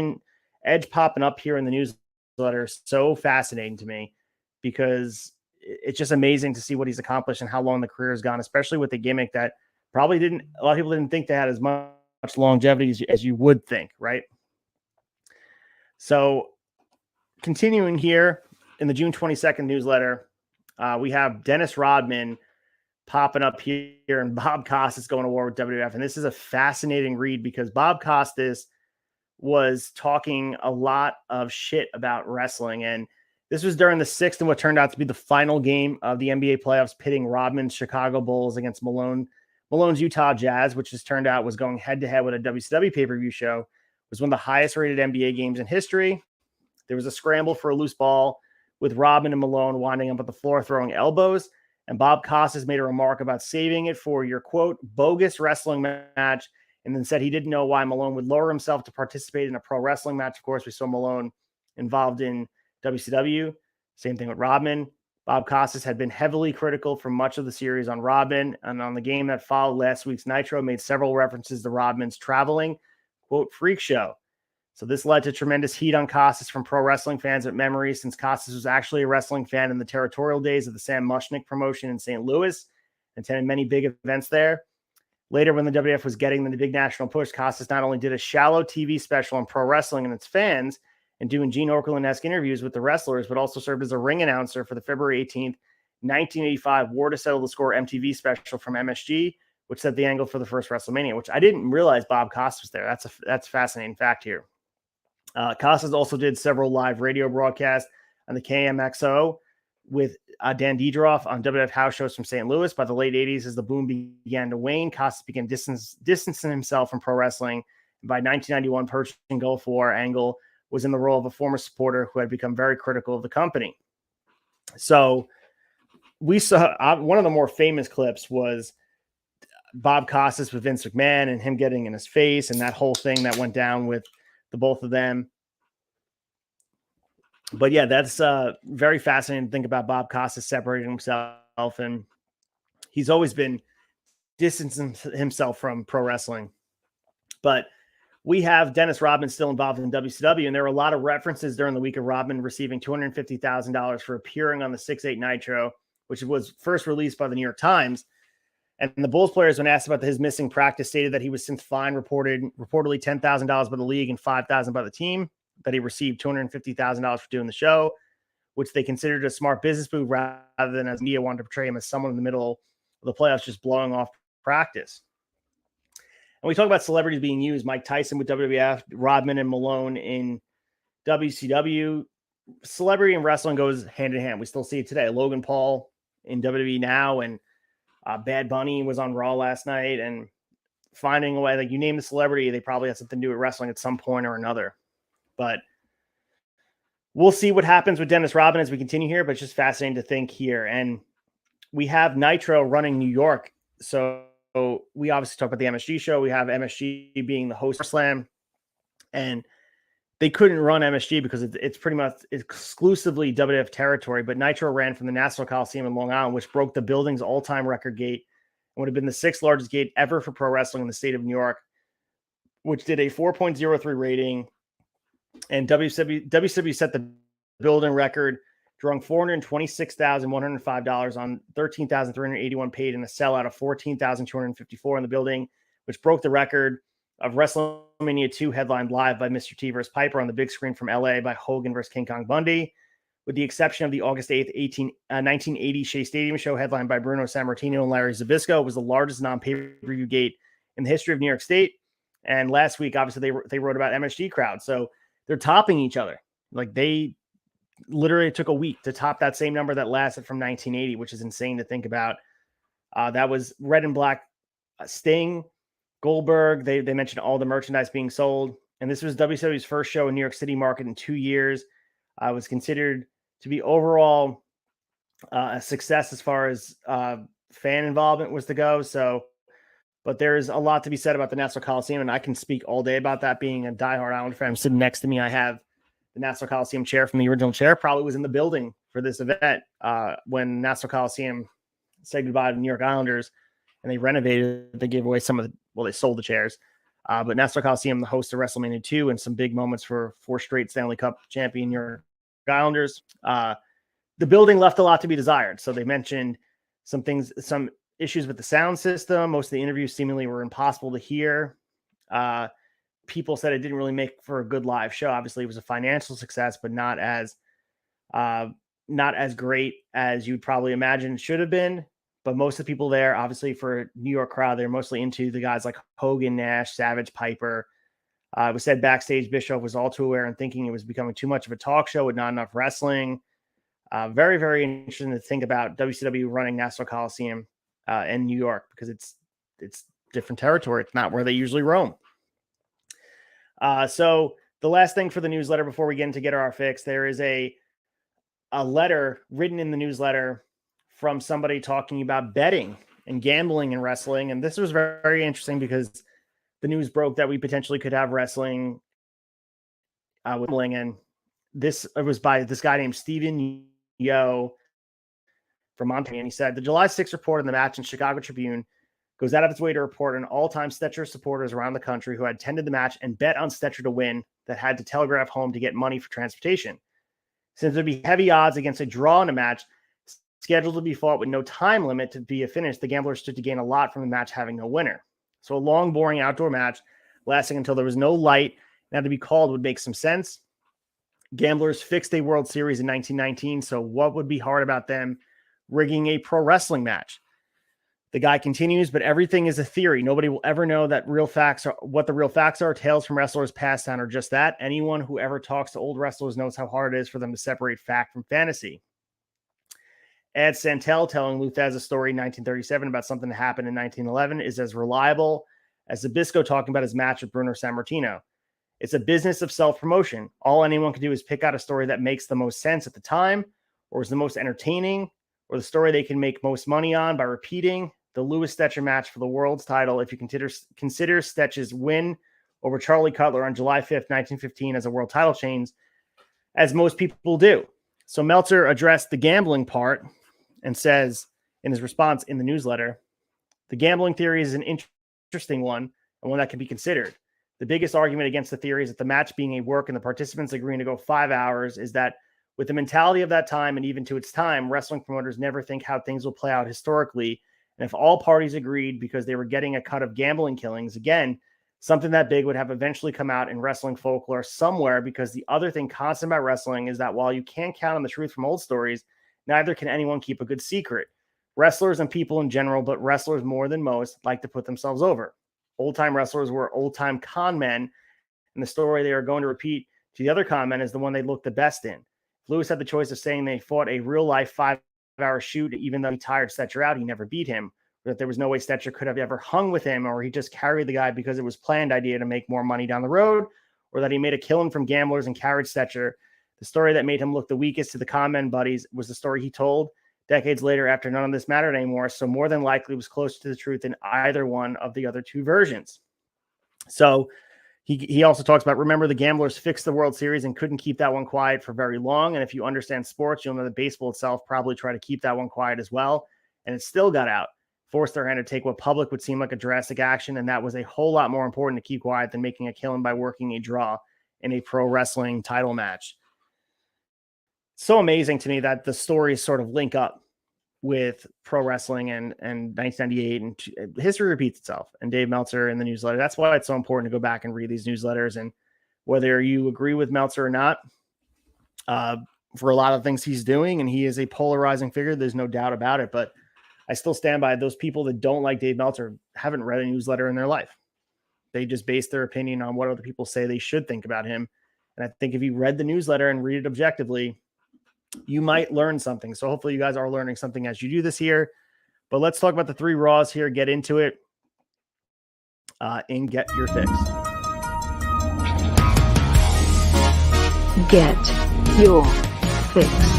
popping up here in the newsletter is so fascinating to me, because it's just amazing to see what he's accomplished and how long the career has gone, especially with the gimmick that probably a lot of people didn't think they had as much longevity as you would think, right? So continuing here in the June 22nd newsletter, we have Dennis Rodman popping up here and Bob Costas going to war with WWF. And this is a fascinating read because Bob Costas was talking a lot of shit about wrestling. And this was during the sixth and what turned out to be the final game of the NBA playoffs, pitting Rodman's Chicago Bulls against Malone's Utah Jazz, which has turned out was going head-to-head with a WCW pay-per-view show. It was one of the highest-rated NBA games in history. There was a scramble for a loose ball with Rodman and Malone winding up at the floor throwing elbows, and Bob Costas made a remark about saving it for your, quote, bogus wrestling match, and then said he didn't know why Malone would lower himself to participate in a pro wrestling match. Of course, we saw Malone involved in WCW. Same thing with Rodman. Bob Costas had been heavily critical for much of the series on Rodman, and on the game that followed last week's Nitro made several references to Rodman's traveling, quote, freak show. So this led to tremendous heat on Costas from pro wrestling fans with memories, since Costas was actually a wrestling fan in the territorial days of the Sam Mushnick promotion in St. Louis, attended many big events there. Later, when the WWF was getting the big national push, Costas not only did a shallow TV special on pro wrestling and its fans and doing Gene Okerlund-esque interviews with the wrestlers, but also served as a ring announcer for the February 18th, 1985 War to Settle the Score MTV special from MSG, which set the angle for the first WrestleMania, which I didn't realize Bob Costas was there. That's a fascinating fact here. Costas also did several live radio broadcasts on the KMXO with Dan Diedroff on WWF house shows from St. Louis. By the late 80s, as the boom began to wane, Costas began distancing himself from pro wrestling. And by 1991, purchasing Gulf War, Angle was in the role of a former supporter who had become very critical of the company. So we saw one of the more famous clips was Bob Costas with Vince McMahon and him getting in his face and that whole thing that went down with the both of them. But yeah, that's very fascinating to think about Bob Costas separating himself, and he's always been distancing himself from pro wrestling. But we have Dennis Rodman still involved in WCW, and there were a lot of references during the week of Rodman receiving $250,000 for appearing on the 6/8 Nitro, which was first released by the New York Times. And the Bulls players, when asked about his missing practice, stated that he was since fined reportedly $10,000 by the league and $5,000 by the team, that he received $250,000 for doing the show, which they considered a smart business move rather than, as media wanted to portray him as someone in the middle of the playoffs just blowing off practice. And we talk about celebrities being used. Mike Tyson with WWF, Rodman and Malone in WCW. Celebrity and wrestling goes hand in hand. We still see it today. Logan Paul in WWE now, and Bad Bunny was on Raw last night, and finding a way, like you name the celebrity, they probably had something to do with wrestling at some point or another. But we'll see what happens with Dennis Rodman as we continue here, but it's just fascinating to think here. And we have Nitro running New York. So we obviously talk about the MSG show. We have MSG being the host of Slam, and they couldn't run MSG because it's pretty much exclusively WWF territory. But Nitro ran from the Nassau Coliseum in Long Island, which broke the building's all-time record gate and would have been the sixth largest gate ever for pro wrestling in the state of New York, which did a 4.03 rating. And WCW set the building record, drawing $426,105 on $13,381 paid, and a sellout of $14,254 in the building, which broke the record of WrestleMania 2 headlined live by Mr. T vs. Piper on the big screen from LA by Hogan vs. King Kong Bundy, with the exception of the August 8th, 1980 Shea Stadium show headlined by Bruno Sammartino and Larry Zbyszko. It was the largest non-pay-per-view gate in the history of New York State. And last week, obviously, they wrote about MSG crowd. So they're topping each other. Like they literally took a week to top that same number that lasted from 1980, which is insane to think about. That was Red and Black, Sting, Goldberg. They mentioned all the merchandise being sold. And this was WCW's first show in New York City market in 2 years. It was considered to be overall a success as far as fan involvement was to go. So, but there's a lot to be said about the Nassau Coliseum, and I can speak all day about that. Being a diehard Islander fan, sitting next to me, I have the Nassau Coliseum chair from the original chair. Probably was in the building for this event when Nassau Coliseum said goodbye to the New York Islanders, and they renovated. They gave away some of the, they sold the chairs. But Nassau Coliseum, the host of WrestleMania 2, and some big moments for 4 straight Stanley Cup champion New York Islanders. The building left a lot to be desired. So they mentioned some things, some issues with the sound system. Most of the interviews seemingly were impossible to hear. People said it didn't really make for a good live show. Obviously, it was a financial success, but not as great as you'd probably imagine it should have been. But most of the people there, obviously for a New York crowd, they're mostly into the guys like Hogan, Nash, Savage, Piper. It was said backstage Bischoff was all too aware and thinking it was becoming too much of a talk show with not enough wrestling. Very, very interesting to think about WCW running Nassau Coliseum in New York, because it's different territory. It's not where they usually roam. So the last thing for the newsletter before we get into Get Our Fix, there is a letter written in the newsletter from somebody talking about betting and gambling in wrestling. And this was very, very interesting because the news broke that we potentially could have wrestling with gambling. And it was by this guy named Stephen Yo from Montana. And he said, the July 6th report in the match in Chicago Tribune goes out of its way to report on all-time Stetcher supporters around the country who had attended the match and bet on Stetcher to win that had to telegraph home to get money for transportation. Since there'd be heavy odds against a draw in a match scheduled to be fought with no time limit to be a finish, the gamblers stood to gain a lot from the match having no winner. So a long, boring outdoor match lasting until there was no light and had to be called would make some sense. Gamblers fixed a World Series in 1919, so what would be hard about them rigging a pro wrestling match? The guy continues, but everything is a theory. Nobody will ever know that real facts are what the real facts are. Tales from wrestlers passed down are just that. Anyone who ever talks to old wrestlers knows how hard it is for them to separate fact from fantasy. Ed Santel telling Luthez a story in 1937 about something that happened in 1911 is as reliable as Zbyszko talking about his match with Bruno Sammartino. It's a business of self-promotion. All anyone can do is pick out a story that makes the most sense at the time, or is the most entertaining, or the story they can make most money on by repeating. The Lewis Stetcher match for the world's title, if you consider Stetch's win over Charlie Cutler on July 5th, 1915 as a world title change, as most people do. So Meltzer addressed the gambling part and says in his response in the newsletter, the gambling theory is an interesting one and one that can be considered. The biggest argument against the theory is that the match being a work and the participants agreeing to go 5 hours is that with the mentality of that time and even to its time, wrestling promoters never think how things will play out historically. And if all parties agreed because they were getting a cut of gambling killings, again, something that big would have eventually come out in wrestling folklore somewhere, because the other thing constant about wrestling is that while you can't count on the truth from old stories, neither can anyone keep a good secret. Wrestlers and people in general, but wrestlers more than most, like to put themselves over. Old-time wrestlers were old-time con men, and the story they are going to repeat to the other con men is the one they look the best in. Lewis had the choice of saying they fought a real-life 5-hour shoot, even though he tired Stetcher out, he never beat him, or that there was no way Stetcher could have ever hung with him, or he just carried the guy because it was planned idea to make more money down the road, or that he made a killing from gamblers and carried Stetcher. The story that made him look the weakest to the con men buddies was the story he told decades later after none of this mattered anymore, so more than likely was closer to the truth than either one of the other two versions. So he also talks about, remember, the gamblers fixed the World Series and couldn't keep that one quiet for very long. And if you understand sports, you'll know that baseball itself probably tried to keep that one quiet as well. And it still got out, forced their hand to take what public would seem like a drastic action. And that was a whole lot more important to keep quiet than making a killing by working a draw in a pro wrestling title match. So amazing to me that the stories sort of link up with pro wrestling and 1998, and history repeats itself. And Dave Meltzer in the newsletter, that's why it's so important to go back and read these newsletters. And whether you agree with Meltzer or not, for a lot of things he's doing, and he is a polarizing figure, there's no doubt about it. But I still stand by those people that don't like Dave Meltzer haven't read a newsletter in their life. They just base their opinion on what other people say they should think about him. And I think if you read the newsletter and read it objectively, you might learn something. So hopefully you guys are learning something as you do this here. But let's talk about the 3 Raws here, get into it, and get your fix. Get your fix.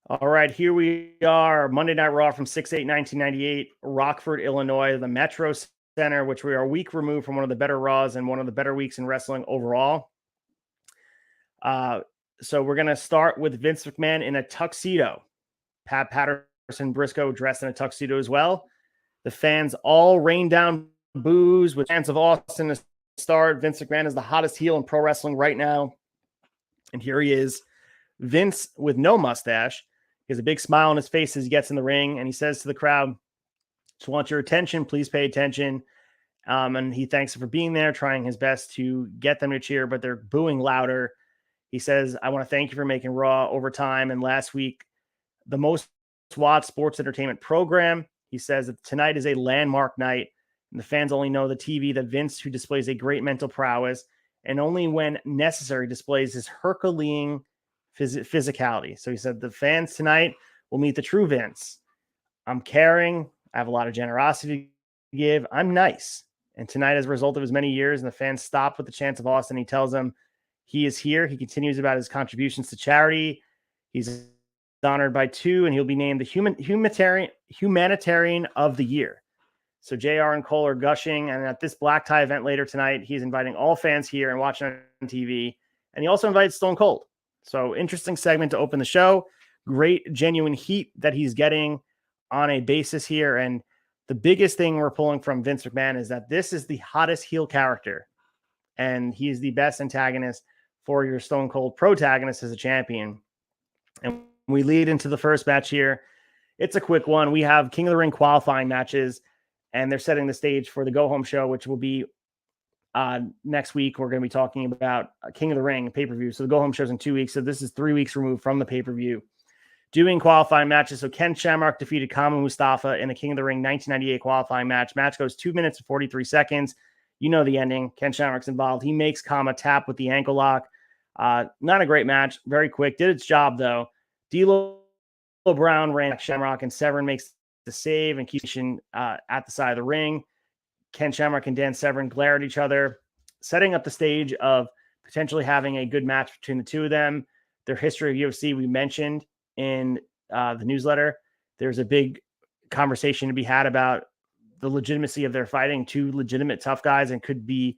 All right, here we are, Monday Night Raw from 6/8/1998, Rockford, Illinois, the Metro Center, which we are a week removed from one of the better Raws and one of the better weeks in wrestling overall. So we're going to start with Vince McMahon in a tuxedo. Pat Patterson Briscoe dressed in a tuxedo as well. The fans all rain down boos with fans of Austin to start. Vince McMahon is the hottest heel in pro wrestling right now. And here he is, Vince with no mustache. He has a big smile on his face as he gets in the ring, and he says to the crowd, "Just want your attention. Please pay attention." And he thanks them for being there, trying his best to get them to cheer, but they're booing louder. He says, "I want to thank you for making Raw overtime and last week the most watched sports entertainment program." He says that tonight is a landmark night, and the fans only know the TV that Vince, who displays a great mental prowess and only when necessary displays his Herculean physicality. So he said the fans tonight will meet the true Vince. I'm caring. I have a lot of generosity to give. I'm nice. And tonight, as a result of his many years, and the fans stopped with the chance of Austin, he tells them he is here. He continues about his contributions to charity. He's honored by 2, and he'll be named the humanitarian of the year. So JR and Cole are gushing. And at this black tie event later tonight, he's inviting all fans here and watching on TV. And he also invites Stone Cold. So interesting segment to open the show. Great, genuine heat that he's getting on a basis here. And the biggest thing we're pulling from Vince McMahon is that this is the hottest heel character. And he is the best antagonist for your Stone Cold protagonist as a champion. And we lead into the first match here. It's a quick one. We have King of the Ring qualifying matches, and they're setting the stage for the go-home show, which will be next week. We're going to be talking about King of the Ring pay-per-view. So the go-home show's in 2 weeks. So this is 3 weeks removed from the pay-per-view. Doing qualifying matches. So Ken Shamrock defeated Kama Mustafa in the King of the Ring 1998 qualifying match. Match goes 2 minutes and 43 seconds. You know the ending. Ken Shamrock's involved. He makes Kama tap with the ankle lock. Not a great match. Very quick. Did its job, though. D'Lo Brown ran Shamrock, and Severn makes the save and keeps at the side of the ring. Ken Shamrock and Dan Severn glare at each other, setting up the stage of potentially having a good match between the two of them. Their history of UFC we mentioned in the newsletter. There's a big conversation to be had about the legitimacy of their fighting. 2 legitimate tough guys, and could be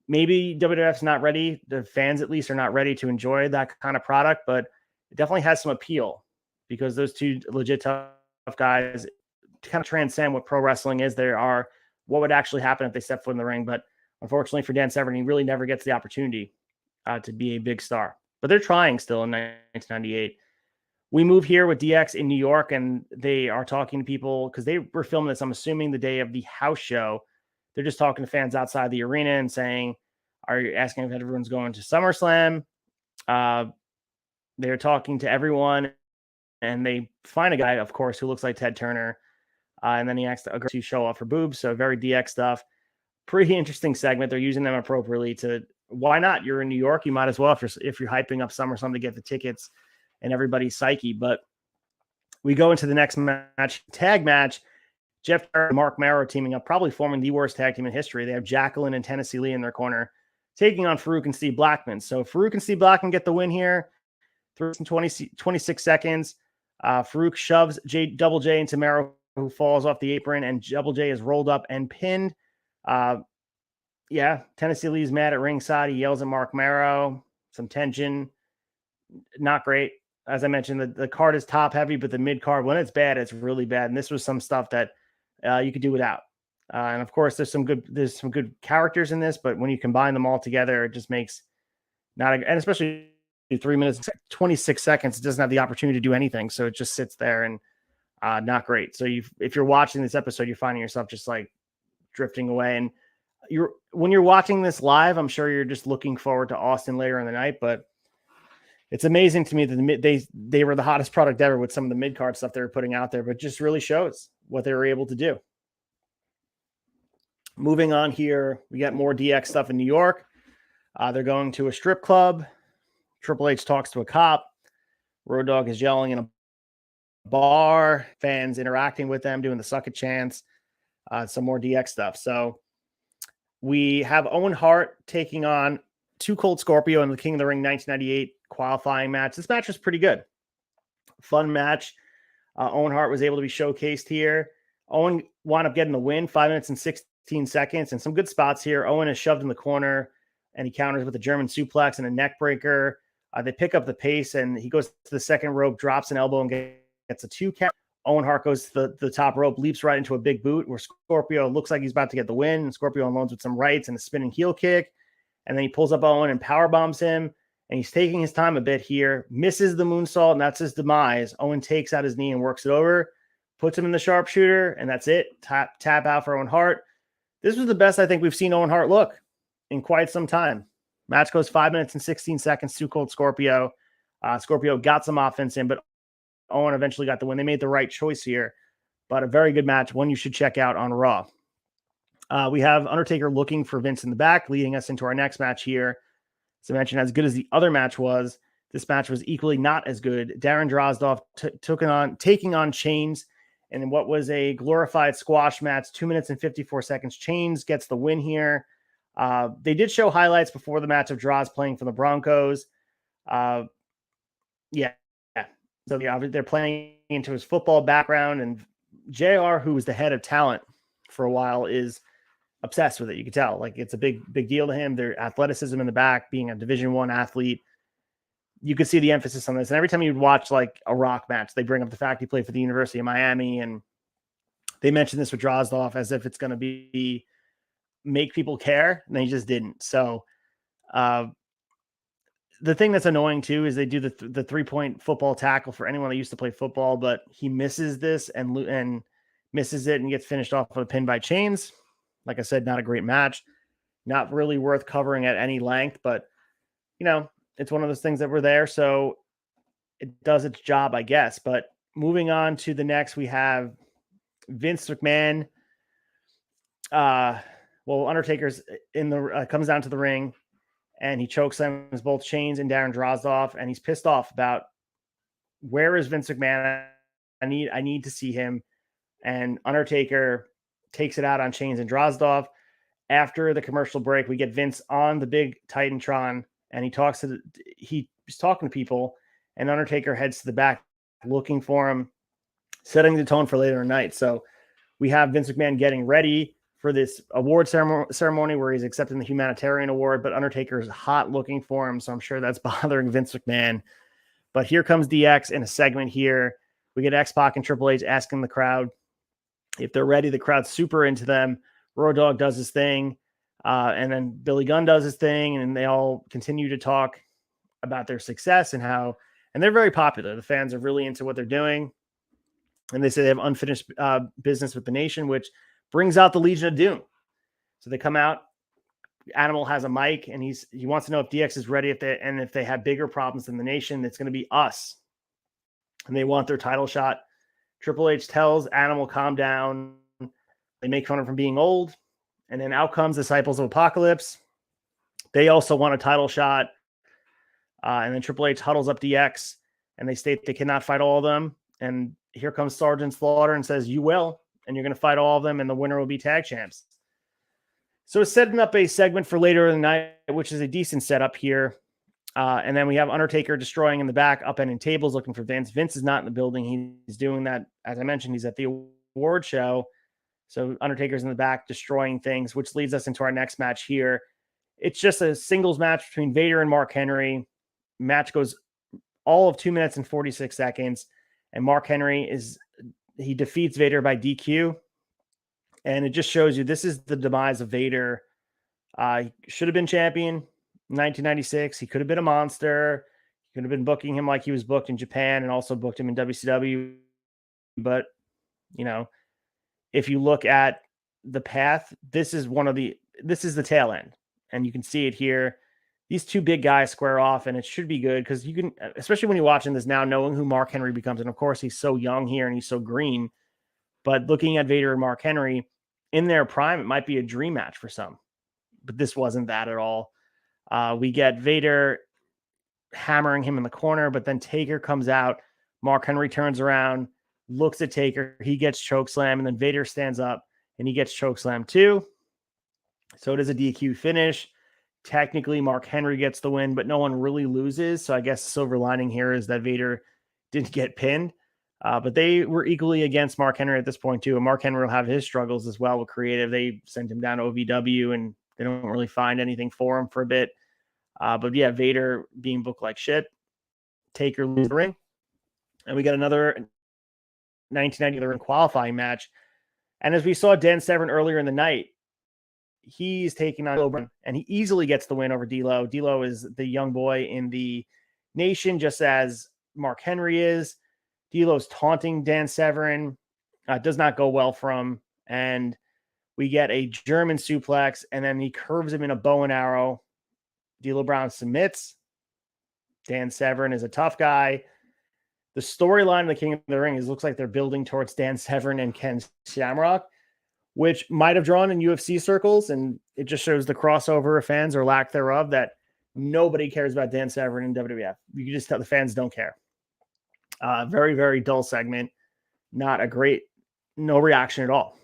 maybe WWF's not ready. The fans at least are not ready to enjoy that kind of product, but it definitely has some appeal because those 2 legit tough guys kind of transcend what pro wrestling is. There are what would actually happen if they step foot in the ring. But unfortunately for Dan Severn, he really never gets the opportunity to be a big star. But they're trying still in 1998. We move here with DX in New York, and they are talking to people because they were filming this, I'm assuming, the day of the house show. They're just talking to fans outside the arena and saying, are you asking if everyone's going to SummerSlam? They're talking to everyone, and they find a guy, of course, who looks like Ted Turner. And then he asks a girl to show off her boobs. So very DX stuff. Pretty interesting segment. They're using them appropriately to, why not? You're in New York. You might as well, if you're hyping up SummerSlam to get the tickets and everybody's psyche. But we go into the next match, tag match. Jeff Jarrett and Mark Marrow teaming up, probably forming the worst tag team in history. They have Jacqueline and Tennessee Lee in their corner, taking on Farouk and Steve Blackman. So Farouk and Steve Blackman get the win here. 26 seconds. Farouk shoves Double J into Marrow, who falls off the apron, and Double J is rolled up and pinned. Tennessee Lee's mad at ringside. He yells at Mark Marrow. Some tension. Not great. As I mentioned, the card is top heavy, but the mid card, when it's bad, it's really bad. And this was some stuff that you could do without. And of course, there's some good characters in this, but when you combine them all together, it just makes and especially 3 minutes, 26 seconds, it doesn't have the opportunity to do anything. So it just sits there and not great. So if you're watching this episode, you're finding yourself just like drifting away. And when you're watching this live, I'm sure you're just looking forward to Austin later in the night, but it's amazing to me that they were the hottest product ever with some of the mid card stuff they were putting out there, but just really shows what they were able to do. Moving on here, we got more DX stuff in New York. They're going to a strip club. Triple H talks to a cop. Road Dogg is yelling in a bar. Fans interacting with them, doing the suck it chants. Some more DX stuff. So we have Owen Hart taking on Too Cold Scorpio in the King of the Ring 1998 qualifying match. This match was pretty good. Fun match. Owen Hart was able to be showcased here. Owen wound up getting the win, 5 minutes and 16 seconds, and some good spots here. Owen is shoved in the corner, and he counters with a German suplex and a neck breaker. They pick up the pace, and he goes to the second rope, drops an elbow, and gets a 2 count. Owen Hart goes to the top rope, leaps right into a big boot where Scorpio looks like he's about to get the win. Scorpio unloads with some rights and a spinning heel kick. And then he pulls up Owen and power bombs him. And he's taking his time a bit here, misses the moonsault, and that's his demise. Owen takes out his knee and works it over, puts him in the sharpshooter, and that's it. Tap out for Owen Hart. This was the best I think we've seen Owen Hart look in quite some time. Match goes 5 minutes and 16 seconds. Too Cold Scorpio. Scorpio got some offense in, but Owen eventually got the win. They made the right choice here, but a very good match, one you should check out on Raw. We have Undertaker looking for Vince in the back, leading us into our next match here. As I mentioned, as good as the other match was, this match was equally not as good. Darren Drozdov taking on Chains in what was a glorified squash match, 2 minutes and 54 seconds. Chains gets the win here. They did show highlights before the match of Droz playing for the Broncos. So they're playing into his football background, and JR, who was the head of talent for a while, is obsessed with it. You can tell, like, it's a big deal to him. Their athleticism in the back, being a Division I athlete, you could see the emphasis on this. And every time you'd watch like a Rock match, they bring up the fact he played for the University of Miami, and they mentioned this with Drozdov as if it's going to be make people care, and they just didn't. So the thing that's annoying too is they do the 3-point football tackle for anyone that used to play football, but he misses this and misses it and gets finished off with a pin by Chains. Like I said, not a great match, not really worth covering at any length, but it's one of those things that were there, so it does its job, I guess. But moving on to the next, we have Vince McMahon. Undertaker's comes down to the ring, and he chokeslams both Chains and Darren Drozdov, and he's pissed off about where is Vince McMahon. I need to see him. And Undertaker takes it out on Chains and Drozdov. After the commercial break, we get Vince on the big Titantron, and he's talking to people, and Undertaker heads to the back looking for him, setting the tone for later in the night. So we have Vince McMahon getting ready for this award ceremony where he's accepting the humanitarian award, but Undertaker's hot looking for him, so I'm sure that's bothering Vince McMahon. But here comes DX in a segment here. We get X-Pac and Triple H asking the crowd if they're ready. The crowd's super into them. Road Dogg does his thing, and then Billy Gunn does his thing, and they all continue to talk about their success and they're very popular. The fans are really into what they're doing, and they say they have unfinished business with the nation, which brings out the Legion of Doom. So they come out. Animal has a mic, and he wants to know if DX is ready, if they have bigger problems than the nation. It's going to be us, and they want their title shot. Triple H tells Animal, calm down. They make fun of him being old, and then out comes Disciples of Apocalypse. They also want a title shot, and then Triple H huddles up DX, and they state they cannot fight all of them. And here comes Sergeant Slaughter and says, "You will, and you're going to fight all of them, and the winner will be tag champs." So it's setting up a segment for later in the night, which is a decent setup here. And then we have Undertaker destroying in the back, upending tables, looking for Vince. Vince is not in the building. He's doing that. As I mentioned, he's at the award show. So Undertaker's in the back destroying things, which leads us into our next match here. It's just a singles match between Vader and Mark Henry. Match goes all of 2 minutes and 46 seconds. And Mark Henry he defeats Vader by DQ. And it just shows you this is the demise of Vader. He should have been champion in 1996. He could have been a monster. He could have been booking him like he was booked in Japan, and also booked him in WCW. But, if you look at the path, this is the tail end. And you can see it here. these two big guys square off, and it should be good because you can, especially when you're watching this now, knowing who Mark Henry becomes. And of course, he's so young here and he's so green. But looking at Vader and Mark Henry in their prime, it might be a dream match for some. But this wasn't that at all. We get Vader hammering him in the corner, but then Taker comes out. Mark Henry turns around, looks at Taker. He gets chokeslam, and then Vader stands up and he gets chokeslam too. So it is a DQ finish. Technically, Mark Henry gets the win, but no one really loses. So I guess the silver lining here is that Vader didn't get pinned. But they were equally against Mark Henry at this point, too. And Mark Henry will have his struggles as well with creative. They sent him down to OVW, and they don't really find anything for him for a bit. But yeah, Vader being booked like shit. Taker loses the ring. And we got another 1990 ring qualifying match. And as we saw Dan Severn earlier in the night, he's taking on DeLorean, and he easily gets the win over D'Lo. D'Lo is the young boy in the nation, just as Mark Henry is. D'Lo's taunting Dan Severn. Does not go well for him. And we get a German suplex, and then he curves him in a bow and arrow. D'Lo Brown submits. Dan Severn is a tough guy. The storyline of the King of the Ring is looks like they're building towards Dan Severn and Ken Shamrock, which might have drawn in UFC circles, and it just shows the crossover of fans or lack thereof that nobody cares about Dan Severn in WWF. You can just tell the fans don't care. Very, very dull segment. Not a great, no reaction at all.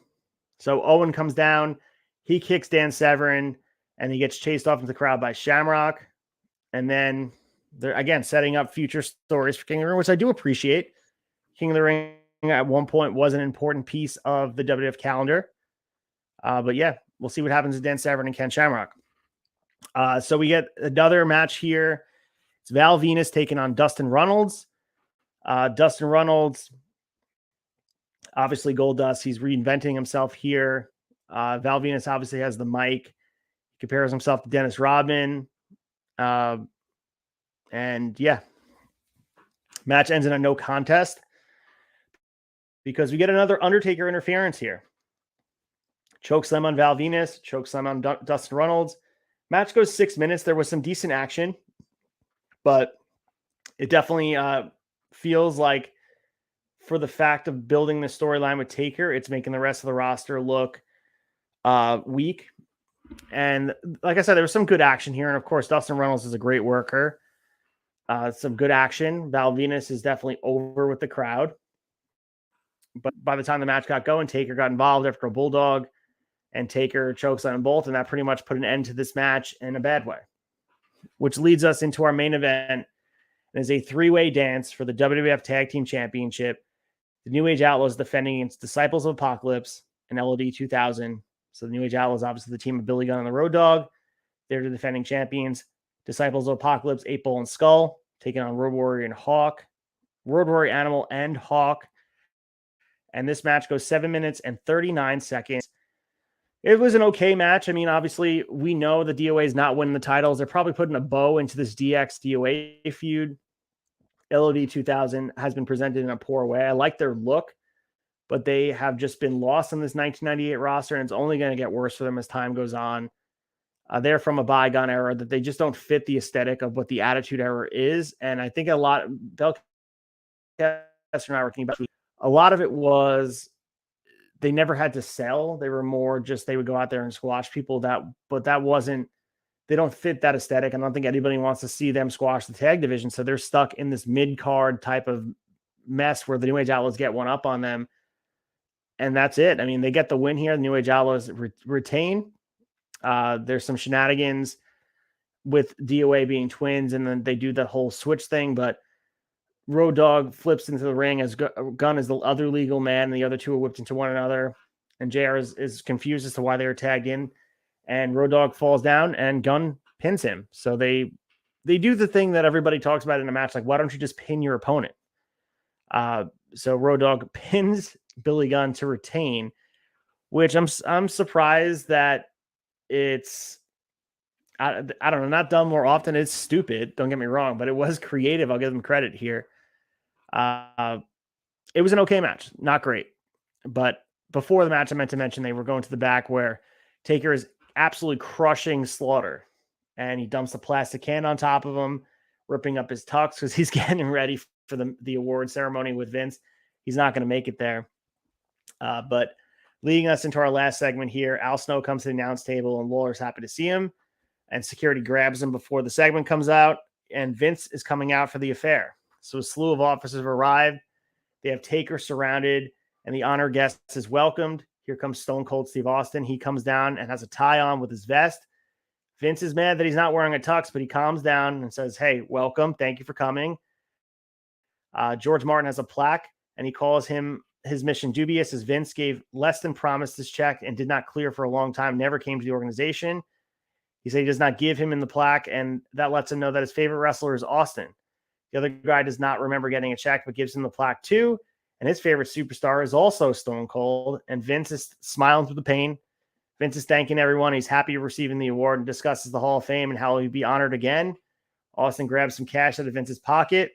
So Owen comes down, he kicks Dan Severn, and he gets chased off into the crowd by Shamrock. And then they're, again, setting up future stories for King of the Ring, which I do appreciate. King of the Ring at one point was an important piece of the WWF calendar. But yeah, we'll see what happens to Dan Severn and Ken Shamrock. So we get another match here. It's Val Venus taking on Dustin Runnels. Dustin Runnels, obviously Goldust. He's reinventing himself here. Val Venus obviously has the mic. He compares himself to Dennis Rodman. And yeah, match ends in a no contest because we get another Undertaker interference here. Chokeslam on Val Venus, chokeslam on Dustin Runnels. Match goes 6 minutes. There was some decent action, but it definitely feels like for the fact of building the storyline with Taker, it's making the rest of the roster look weak. And like I said, there was some good action here. And of course, Dustin Runnels is a great worker. Some good action. Val Venus is definitely over with the crowd. But by the time the match got going, Taker got involved after a bulldog, and Taker chokes on them both, and that pretty much put an end to this match in a bad way. Which leads us into our main event. It is a three-way dance for the WWF Tag Team Championship. The New Age Outlaws defending against Disciples of Apocalypse and LOD 2000. So the New Age Outlaws, obviously the team of Billy Gunn and the Road Dogg. They're the defending champions. Disciples of Apocalypse, 8 Ball and Skull, taking on Road Warrior and Hawk. Road Warrior, Animal, and Hawk. And this match goes 7 minutes and 39 seconds. It was an okay match. I mean, obviously, we know the DOA is not winning the titles. They're probably putting a bow into this DX DOA feud. LOD 2000 has been presented in a poor way. I like their look, but they have just been lost in this 1998 roster, and it's only going to get worse for them as time goes on. They're from a bygone era that they just don't fit the aesthetic of what the Attitude Era is. And I think a lot, Belcaster and I were thinking about, a lot of it was they never had to sell. They were more just, they would go out there and squash people but that wasn't, they don't fit that aesthetic. I don't think anybody wants to see them squash the tag division. So they're stuck in this mid-card type of mess where the New Age Outlaws get one up on them. And that's it. I mean, they get the win here. The New Age Outlaws retain. There's some shenanigans with DOA being twins, and then they do the whole switch thing, but Road Dogg flips into the ring as Gunn is the other legal man, and the other two are whipped into one another. And JR is confused as to why they were tagged in. And Road Dogg falls down, and Gunn pins him. So they do the thing that everybody talks about in a match, like, why don't you just pin your opponent? So Road Dogg pins Billy Gunn to retain, which I'm surprised that it's, I don't know, not done more often. It's stupid, don't get me wrong, but it was creative. I'll give them credit here. It was an okay match, not great. But before the match, I meant to mention they were going to the back where Taker is absolutely crushing Slaughter. and he dumps a plastic can on top of him, ripping up his tux because he's getting ready for the award ceremony with Vince. He's not going to make it there. But leading us into our last segment here, Al Snow comes to the announce table, and Lawler's happy to see him. And security grabs him before the segment comes out, and Vince is coming out for the affair. So a slew of officers have arrived. They have Taker surrounded, and the honored guest is welcomed. Here comes Stone Cold Steve Austin. He comes down and has a tie on with his vest. Vince is mad that he's not wearing a tux, but he calms down and says, hey, welcome. Thank you for coming. George Martin has a plaque, and he calls his mission dubious, as Vince gave less than promised his check and did not clear for a long time, never came to the organization. He said he does not give him in the plaque, and that lets him know that his favorite wrestler is Austin. The other guy does not remember getting a check, but gives him the plaque too. And his favorite superstar is also Stone Cold. And Vince is smiling through the pain. Vince is thanking everyone. He's happy receiving the award and discusses the Hall of Fame and how he'll be honored again. Austin grabs some cash out of Vince's pocket.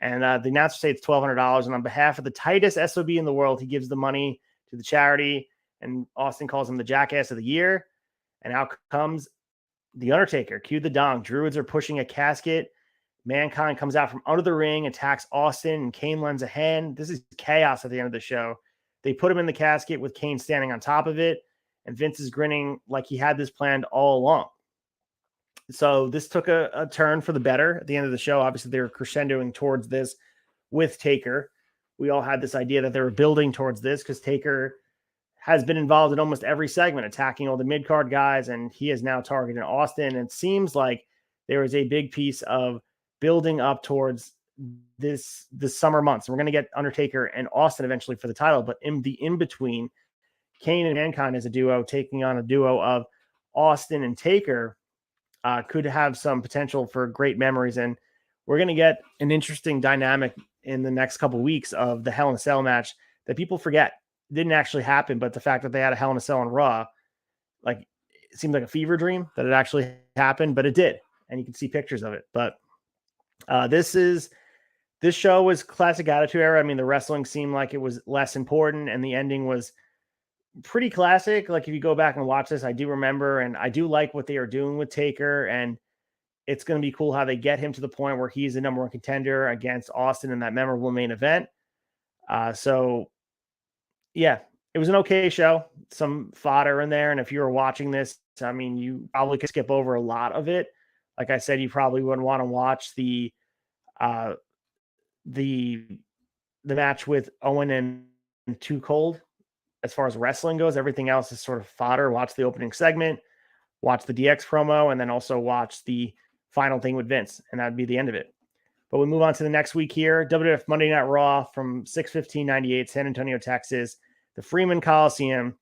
And the announcer say it's $1,200. And on behalf of the tightest SOB in the world, he gives the money to the charity. And Austin calls him the Jackass of the Year. And out comes The Undertaker. Cue the dong. Druids are pushing a casket. Mankind comes out from under the ring, attacks Austin, and Kane lends a hand. This is chaos at the end of the show. They put him in the casket with Kane standing on top of it, and Vince is grinning like he had this planned all along. So this took a turn for the better at the end of the show. Obviously, they were crescendoing towards this with Taker. We all had this idea that they were building towards this because Taker has been involved in almost every segment, attacking all the mid-card guys, and he is now targeting Austin. And it seems like there is a big piece of building up towards this summer months. And we're going to get Undertaker and Austin eventually for the title, but in the in-between, Kane and Mankind as a duo taking on a duo of Austin and Taker could have some potential for great memories. And we're going to get an interesting dynamic in the next couple of weeks of the Hell in a Cell match that people forget. It didn't actually happen, but the fact that they had a Hell in a Cell on Raw, like, it seemed like a fever dream that it actually happened, but it did. And you can see pictures of it. But this show was classic Attitude Era. I mean, the wrestling seemed like it was less important, and the ending was pretty classic. Like, if you go back and watch this, I do remember, and I do like what they are doing with Taker, and it's going to be cool how they get him to the point where he's the number one contender against Austin in that memorable main event. So yeah, it was an okay show. Some fodder in there, and if you were watching this, I mean, you probably could skip over a lot of it. Like I said, you probably wouldn't want to watch the match with Owen and Too Cold as far as wrestling goes. Everything else is sort of fodder. Watch the opening segment, watch the DX promo, and then also watch the final thing with Vince, and that'd be the end of it. But we move on to the next week here. WWF Monday Night Raw from 6/15/98, San Antonio, Texas, the Freeman Coliseum.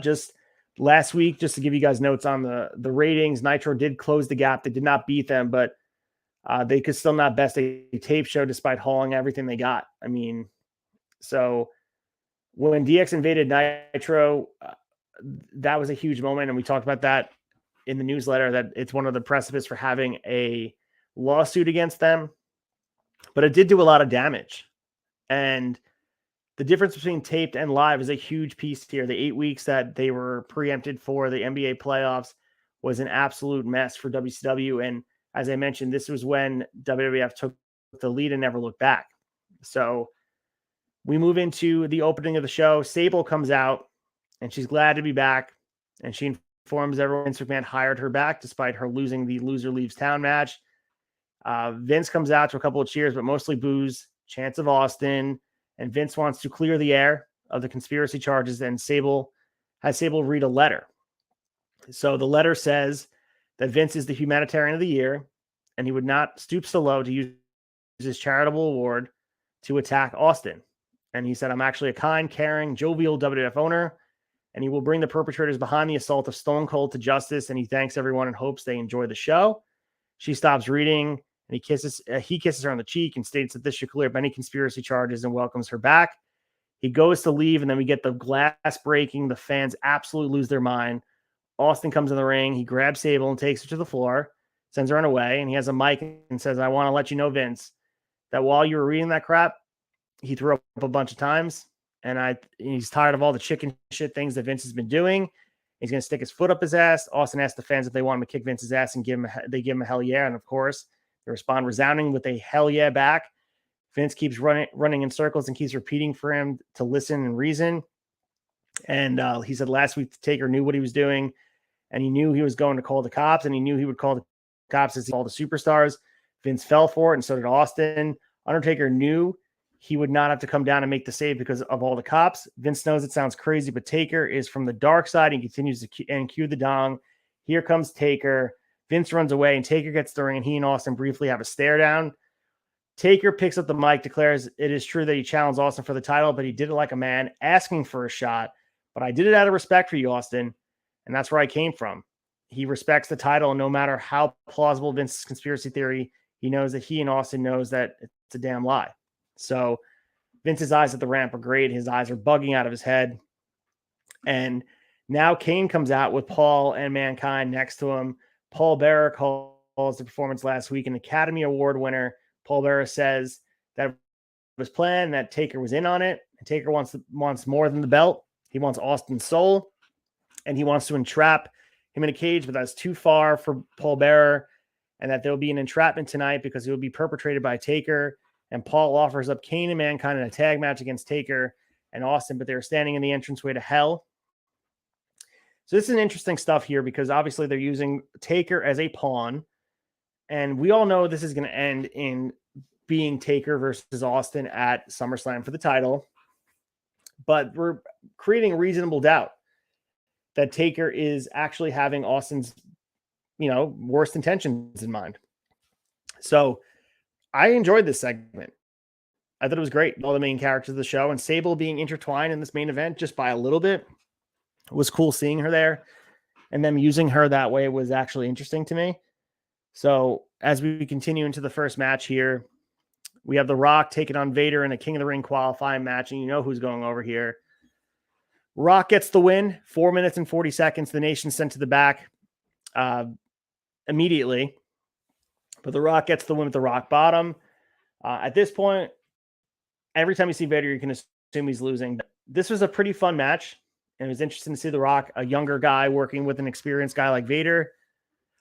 Just last week, just to give you guys notes on the ratings, Nitro did close the gap. They did not beat them, but they could still not best a tape show despite hauling everything they got. I mean, so when DX invaded Nitro, that was a huge moment, and we talked about that in the newsletter, that it's one of the precipice for having a lawsuit against them. But it did do a lot of damage. And the difference between taped and live is a huge piece here. The 8 weeks that they were preempted for the NBA playoffs was an absolute mess for WCW. And as I mentioned, this was when WWF took the lead and never looked back. So we move into the opening of the show. Sable comes out, and she's glad to be back. And she informs everyone Vince McMahon hired her back despite her losing the Loser Leaves Town match. Vince comes out to a couple of cheers, but mostly boos, chants of Austin. And Vince wants to clear the air of the conspiracy charges, and has Sable read a letter. So the letter says that Vince is the humanitarian of the year, and he would not stoop so low to use his charitable award to attack Austin. And he said, I'm actually a kind, caring, jovial WWF owner, and he will bring the perpetrators behind the assault of Stone Cold to justice. And he thanks everyone and hopes they enjoy the show. She stops reading, and he kisses her on the cheek and states that this should clear up any conspiracy charges and welcomes her back. He goes to leave, and then we get the glass breaking. The fans absolutely lose their mind. Austin comes in the ring. He grabs Sable and takes her to the floor, sends her on her way, and he has a mic and says, I want to let you know, Vince, that while you were reading that crap, he threw up a bunch of times, and he's tired of all the chicken shit things that Vince has been doing, He's going to stick his foot up his ass. Austin asked the fans if they want him to kick Vince's ass, and they give him a hell yeah. And of course, they respond resounding with a hell yeah back. Vince keeps running in circles and keeps repeating for him to listen and reason. And he said last week Taker knew what he was doing, and he knew he was going to call the cops, and he knew he would call the cops as all the superstars. Vince fell for it, and so did Austin. Undertaker knew he would not have to come down and make the save because of all the cops. Vince knows it sounds crazy, but Taker is from the dark side and continues to cue the dong. Here comes Taker. Vince runs away, and Taker gets the ring, and he and Austin briefly have a stare down. Taker picks up the mic, declares it is true that he challenged Austin for the title, but he did it like a man, asking for a shot. But I did it out of respect for you, Austin, and that's where I came from. He respects the title, and no matter how plausible Vince's conspiracy theory, he knows that he and Austin knows that it's a damn lie. So Vince's eyes at the ramp are great. His eyes are bugging out of his head. And now Kane comes out with Paul and Mankind next to him. Paul Bearer calls the performance last week, an Academy Award winner. Paul Bearer says that it was planned, that Taker was in on it. And Taker wants more than the belt. He wants Austin's soul, and he wants to entrap him in a cage, but that's too far for Paul Bearer, and that there'll be an entrapment tonight because it will be perpetrated by Taker. And Paul offers up Kane and Mankind in a tag match against Taker and Austin, but they're standing in the entranceway to hell. So this is an interesting stuff here because obviously they're using Taker as a pawn, and we all know this is going to end in being Taker versus Austin at SummerSlam for the title. But we're creating reasonable doubt that Taker is actually having Austin's, worst intentions in mind. So I enjoyed this segment. I thought it was great. All the main characters of the show and Sable being intertwined in this main event just by a little bit. It was cool seeing her there, and them using her that way was actually interesting to me. So as we continue into the first match here, we have The Rock taking on Vader in a King of the Ring qualifying match, and you know who's going over here. Rock gets the win, 4 minutes and 40 seconds. The nation sent to the back immediately. But The Rock gets the win with the rock bottom. At this point, every time you see Vader, you can assume he's losing. This was a pretty fun match, and it was interesting to see The Rock, a younger guy, working with an experienced guy like Vader.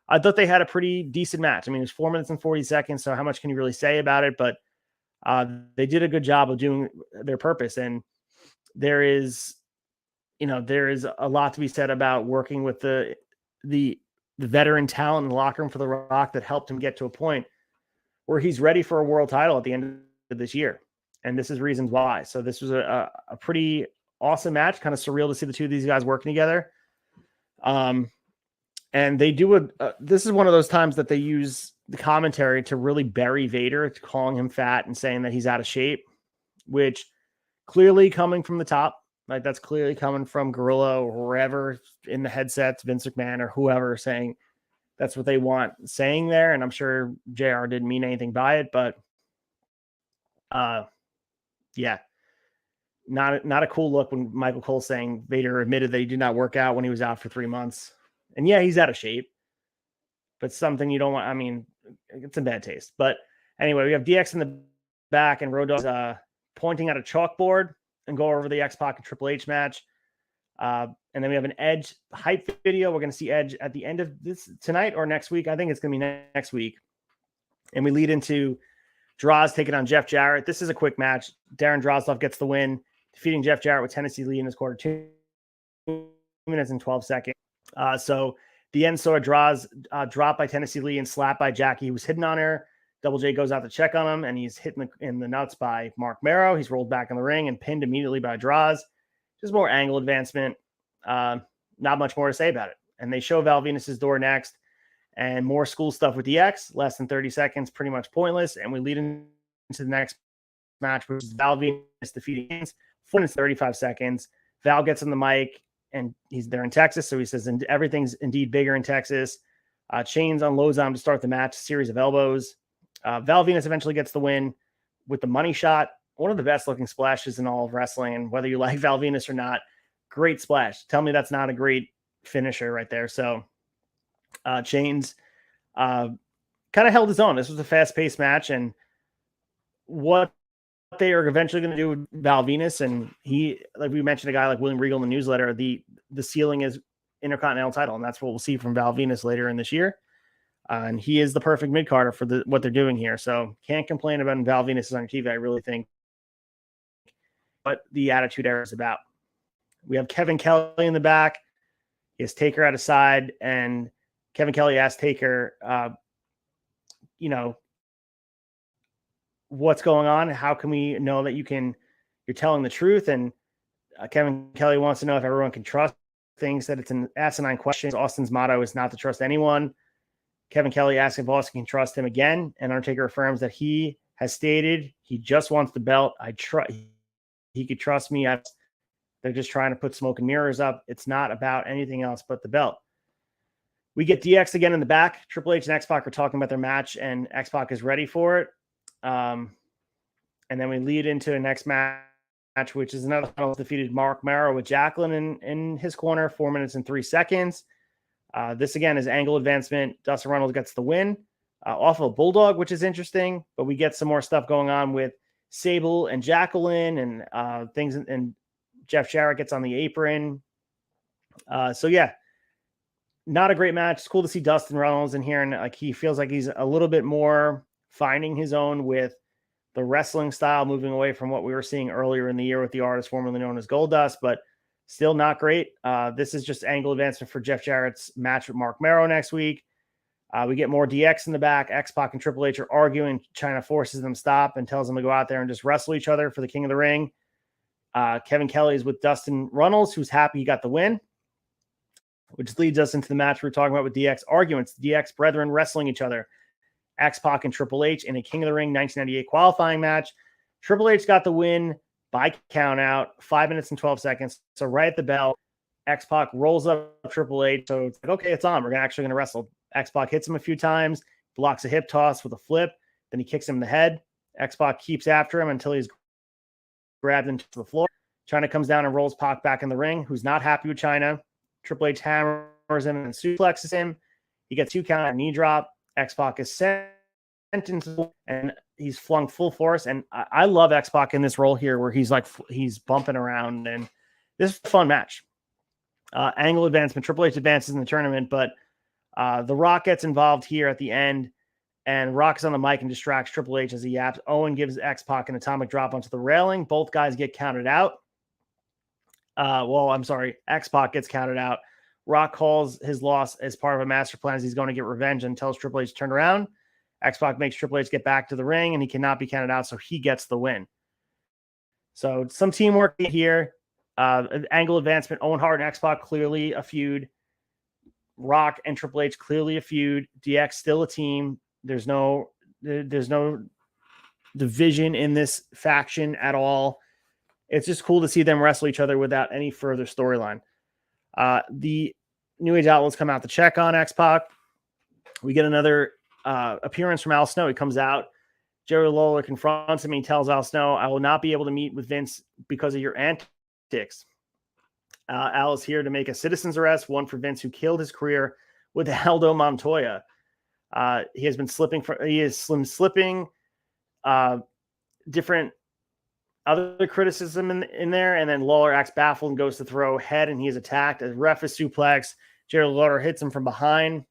I thought they had a pretty decent match. I mean, it was 4 minutes and 40 seconds, so how much can you really say about it? But they did a good job of doing their purpose, and there is a lot to be said about working with the veteran talent in the locker room for The Rock that helped him get to a point where he's ready for a world title at the end of this year. And this is reasons why. So this was a pretty awesome match, kind of surreal to see the two of these guys working together. And they do this is one of those times that they use the commentary to really bury Vader, calling him fat and saying that he's out of shape, which clearly coming from the top, like that's clearly coming from Gorilla or wherever in the headsets, Vince McMahon or whoever, saying that's what they want saying there. And I'm sure JR didn't mean anything by it, but yeah, not a cool look when Michael Cole saying Vader admitted that he did not work out when he was out for 3 months. And yeah, he's out of shape, but something you don't want. I mean, it's in bad taste. But anyway, we have DX in the back and Road Dogg's pointing at a chalkboard and go over the X-Pac and Triple H match. And then we have an Edge hype video. We're going to see Edge at the end of this tonight or next week. I think it's going to be next week. And we lead into Droz taking on Jeff Jarrett. This is a quick match. Darren Drozdov gets the win, defeating Jeff Jarrett with Tennessee Lee in his quarter, 2 minutes and 12 seconds. So the end saw Droz drop by Tennessee Lee and slap by Jackie, who was hidden on her. Double J goes out to check on him, and he's hit in the nuts by Mark Marrow. He's rolled back in the ring and pinned immediately by Droz. Just more angle advancement. Not much more to say about it. And they show Val Venus's door next, and more school stuff with DX. Less than 30 seconds, pretty much pointless. And we lead into the next match, which is Val Venus defeating Haynes. 4 minutes 35 seconds. Val gets on the mic, and he's there in Texas, so he says everything's indeed bigger in Texas. Chains unloads on him to start the match, a series of elbows. Val Venus eventually gets the win with the money shot. One of the best looking splashes in all of wrestling, and whether you like Val Venus or not, great splash. Tell me that's not a great finisher right there. So Chains kind of held his own. This was a fast-paced match, and what they are eventually going to do with Val Venus, and he, like we mentioned, a guy like William Regal in the newsletter, the ceiling is Intercontinental title, and that's what we'll see from Val Venus later in this year. And he is the perfect mid-carder for what they're doing here. So can't complain about Val Venus is on TV. I really think what the Attitude Era is about. We have Kevin Kelly in the back. He has Taker at his side, and Kevin Kelly asked Taker, what's going on? How can we know that you're telling the truth? And Kevin Kelly wants to know if everyone can trust things, that it's an asinine question. Austin's motto is not to trust anyone. Kevin Kelly asks if Austin can trust him again, and Undertaker affirms that he has stated he just wants the belt. He could trust me. They're just trying to put smoke and mirrors up. It's not about anything else but the belt. We get DX again in the back. Triple H and X-Pac are talking about their match, and X-Pac is ready for it. And then we lead into the next match, which is another defeated Mark Marrow with Jacqueline in his corner, 4 minutes and 3 seconds. This again is angle advancement. Dustin Runnels gets the win off of a Bulldog, which is interesting, but we get some more stuff going on with Sable and Jacqueline and things, and Jeff Jarrett gets on the apron. So yeah, not a great match. It's cool to see Dustin Runnels in here, and like he feels like he's a little bit more finding his own with the wrestling style, moving away from what we were seeing earlier in the year with the artist formerly known as Goldust, but still not great. This is just angle advancement for Jeff Jarrett's match with Mark Marrow next week. We get more DX in the back. X-Pac and Triple H are arguing. China forces them to stop and tells them to go out there and just wrestle each other for the King of the Ring. Kevin Kelly is with Dustin Runnels, who's happy he got the win, which leads us into the match we were talking about with DX arguments. DX brethren wrestling each other. X-Pac and Triple H in a King of the Ring 1998 qualifying match. Triple H got the win by count out, 5 minutes and 12 seconds. So right at the bell, X-Pac rolls up Triple H. So it's like, okay, it's on. We're actually going to wrestle. X-Pac hits him a few times, blocks a hip toss with a flip. Then he kicks him in the head. X-Pac keeps after him until he's grabbed into the floor. China comes down and rolls Pac back in the ring, who's not happy with China. Triple H hammers him and suplexes him. He gets 2 count, knee drop. X-Pac is sent into, and he's flung full force. And I love X-Pac in this role here where he's bumping around, and this is a fun match. Angle advancement. Triple H advances in the tournament, but The Rock gets involved here at the end, and Rock's on the mic and distracts Triple H as he yaps. Owen gives X-Pac an atomic drop onto the railing. Both guys get counted out. X-Pac gets counted out. Rock calls his loss as part of a master plan as he's going to get revenge and tells Triple H to turn around. X-Pac makes Triple H get back to the ring, and he cannot be counted out, so he gets the win. So some teamwork here. Angle advancement. Owen Hart and X-Pac clearly a feud. Rock and Triple H clearly a feud. DX still a team. There's no division in this faction at all. It's just cool to see them wrestle each other without any further storyline. The New Age Outlaws come out to check on X-Pac. We get another appearance from Al Snow. He comes out. Jerry Lawler confronts him. And he tells Al Snow, "I will not be able to meet with Vince because of your antics." Al is here to make a citizen's arrest, one for Vince, who killed his career with Aldo Montoya. He has been slipping. Different other criticism in there, and then Lawler acts baffled and goes to throw head, and he is attacked. As ref is suplex, Jerry Lawler hits him from behind.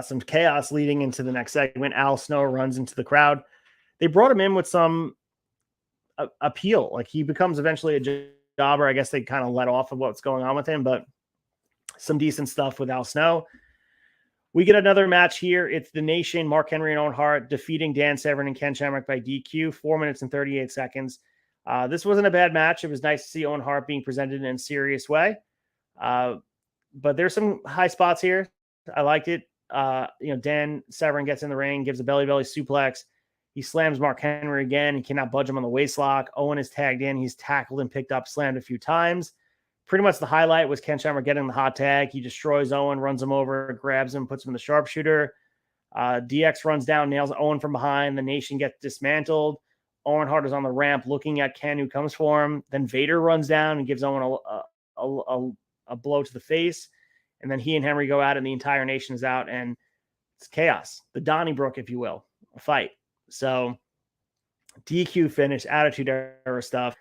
Some chaos leading into the next segment. Al Snow runs into the crowd. They brought him in with some appeal. Like, he becomes eventually a jobber. I guess they kind of let off of what's going on with him, but some decent stuff with Al Snow. We get another match here. It's the Nation, Mark Henry and Owen Hart defeating Dan Severn and Ken Shamrock by DQ, 4 minutes and 38 seconds. This wasn't a bad match. It was nice to see Owen Hart being presented in a serious way. But there's some high spots here. I liked it. Dan Severn gets in the ring, gives a belly-belly suplex. He slams Mark Henry again. He cannot budge him on the waistlock. Owen is tagged in. He's tackled and picked up, slammed a few times. Pretty much the highlight was Ken Shamrock getting the hot tag. He destroys Owen, runs him over, grabs him, puts him in the sharpshooter. DX runs down, nails Owen from behind. The Nation gets dismantled. Owen Hart is on the ramp looking at Ken, who comes for him. Then Vader runs down and gives Owen a blow to the face. And then he and Henry go out, and the entire Nation is out, and it's chaos. The Donnybrook, if you will, a fight. So DQ finish, Attitude Era stuff.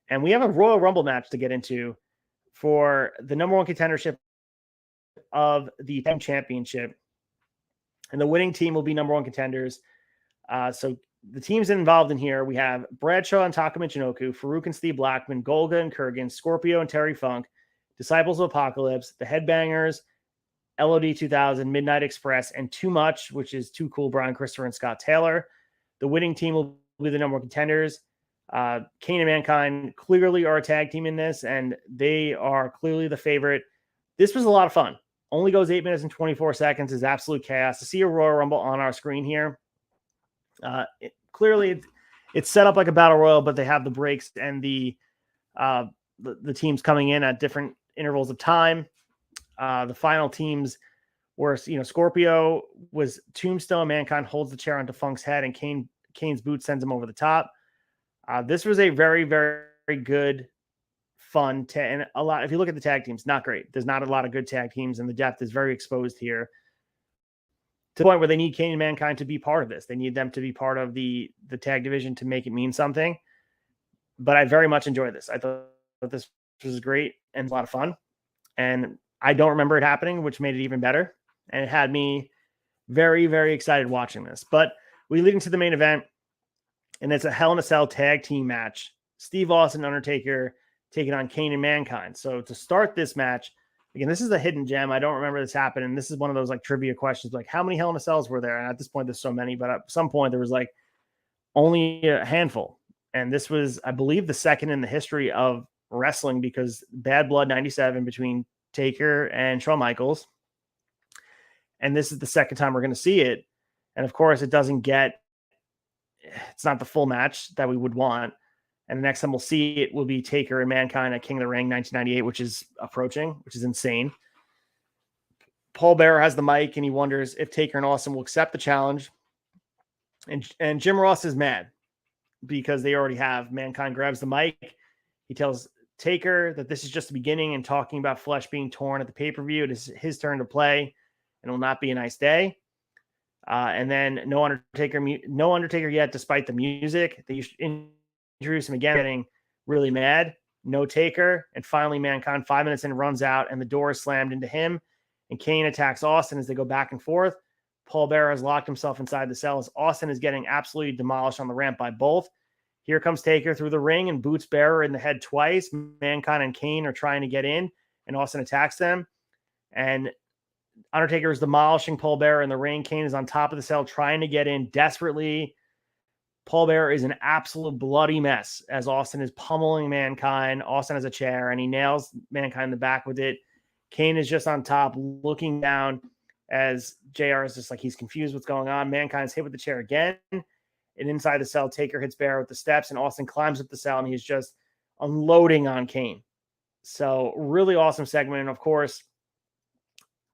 And we have a Royal Rumble match to get into for the number one contendership of the team championship. And the winning team will be number one contenders. So the teams involved in here, we have Bradshaw and Taka Michinoku, Farouk and Steve Blackman, Golga and Kurgan, Scorpio and Terry Funk, Disciples of Apocalypse, the Headbangers, LOD 2000, Midnight Express, and Too Much, which is Too Cool, Brian Christopher and Scott Taylor. The winning team will be the number one contenders. KANE and Mankind clearly are a tag team in this, and they are clearly the favorite. This was a lot of fun. Only goes 8 minutes and 24 seconds. Is absolute chaos. To see a Royal Rumble on our screen here, clearly it's set up like a battle royal, but they have the breaks and the teams coming in at different intervals of time. The final teams were, Scorpio was Tombstone. Mankind holds the chair onto Funk's head, and Kane's boot sends him over the top. This was a very, very, very good, fun, and a lot. If you look at the tag teams, not great. There's not a lot of good tag teams, and the depth is very exposed here. To the point where they need KANE and Mankind to be part of this. They need them to be part of the tag division to make it mean something. But I very much enjoyed this. I thought this was great and a lot of fun. And I don't remember it happening, which made it even better. And it had me very, very excited watching this. But we lead into the main event, and it's a Hell in a Cell tag team match. Steve Austin and Undertaker taking on KANE and Mankind. So to start this match, again, this is a hidden gem. I don't remember this happening. This is one of those like trivia questions, like how many Hell in a Cells were there? And at this point, there's so many, but at some point there was like only a handful. And this was, I believe, the second in the history of wrestling, because Bad Blood 97 between Taker and Shawn Michaels. And this is the second time we're going to see it. And of course, it's not the full match that we would want. And the next time we'll see it will be Taker and Mankind at King of the Ring 1998, which is approaching, which is insane. Paul Bearer has the mic, and he wonders if Taker and Austin will accept the challenge. And Jim Ross is mad because they already have. Mankind grabs the mic. He tells Taker that this is just the beginning and talking about flesh being torn at the pay-per-view. It is his turn to play, and it will not be a nice day. And then no Undertaker yet, despite the music. They introduce him again, getting really mad. No Taker. And finally, Mankind, 5 minutes in, runs out, and the door is slammed into him. And KANE attacks Austin as they go back and forth. Paul Bearer has locked himself inside the cell as Austin is getting absolutely demolished on the ramp by both. Here comes Taker through the ring and boots Bearer in the head twice. Mankind and KANE are trying to get in, and Austin attacks them. And Undertaker is demolishing Paul Bearer in the ring. KANE is on top of the cell trying to get in desperately. Paul Bearer is an absolute bloody mess as Austin is pummeling Mankind. Austin has a chair, and he nails Mankind in the back with it. KANE is just on top looking down as JR is just like he's confused what's going on. Mankind's hit with the chair again. And inside the cell, Taker hits Bearer with the steps, and Austin climbs up the cell, and he's just unloading on KANE. So really awesome segment. And of course,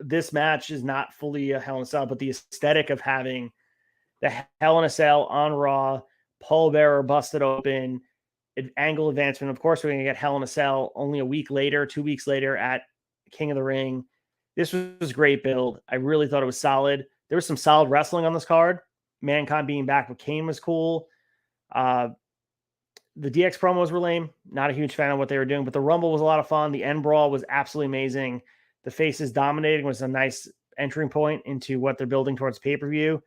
this match is not fully a Hell in a Cell, but the aesthetic of having the Hell in a Cell on Raw, Paul Bearer busted open, angle advancement. Of course, we're going to get Hell in a Cell only a week later, 2 weeks later at King of the Ring. This was great build. I really thought it was solid. There was some solid wrestling on this card. Mankind being back with KANE was cool. The DX promos were lame. Not a huge fan of what they were doing, but the Rumble was a lot of fun. The end brawl was absolutely amazing. The faces dominating was a nice entering point into what they're building towards pay-per-view.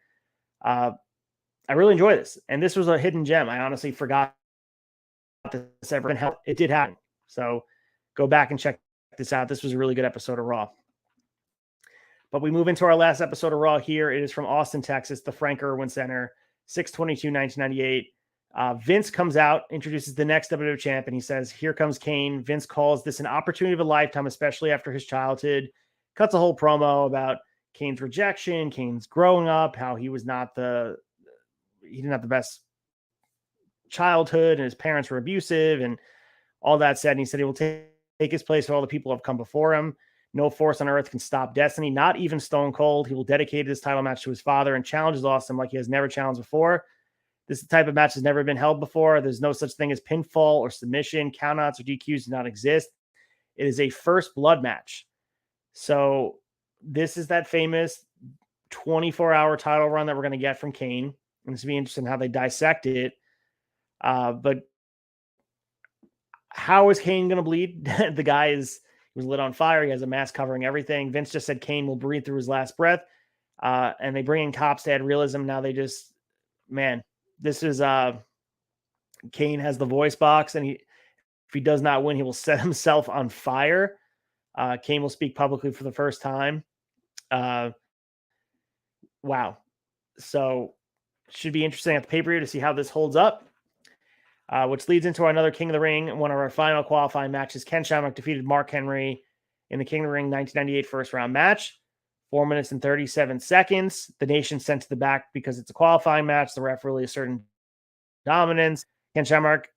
I really enjoy this. And this was a hidden gem. I honestly forgot this ever been held. It did happen. So go back and check this out. This was a really good episode of Raw. But we move into our last episode of Raw here. It is from Austin, Texas, the Frank Irwin Center, 6/22/1998. Vince comes out, introduces the next WWF champ, and he says, "Here comes KANE." Vince calls this an opportunity of a lifetime, especially after his childhood. Cuts a whole promo about KANE's rejection, KANE's growing up, how he didn't have the best childhood, and his parents were abusive, and all that said. And he said he will take his place for all the people who have come before him. No force on earth can stop destiny, not even Stone Cold. He will dedicate this title match to his father and challenges Austin like he has never challenged before. This type of match has never been held before. There's no such thing as pinfall or submission. Countouts or DQs do not exist. It is a first blood match. So this is that famous 24-hour title run that we're going to get from KANE. And it's going to be interesting how they dissect it. But how is KANE going to bleed? The guy is was lit on fire. He has a mask covering everything. Vince just said Kane will breathe through his last breath. And they bring in cops to add realism. Now they just, man, this is Kane has the voice box, and if he does not win, he will set himself on fire. Kane will speak publicly for the first time. Wow. So should be interesting at the pay-per-view to see how this holds up. Which leads into another King of the Ring. One of our final qualifying matches. Ken Shamrock defeated Mark Henry in the King of the Ring 1998 first round match. 4 minutes and 37 seconds. The nation sent to the back because it's a qualifying match. The ref really asserting dominance. Ken Shamrock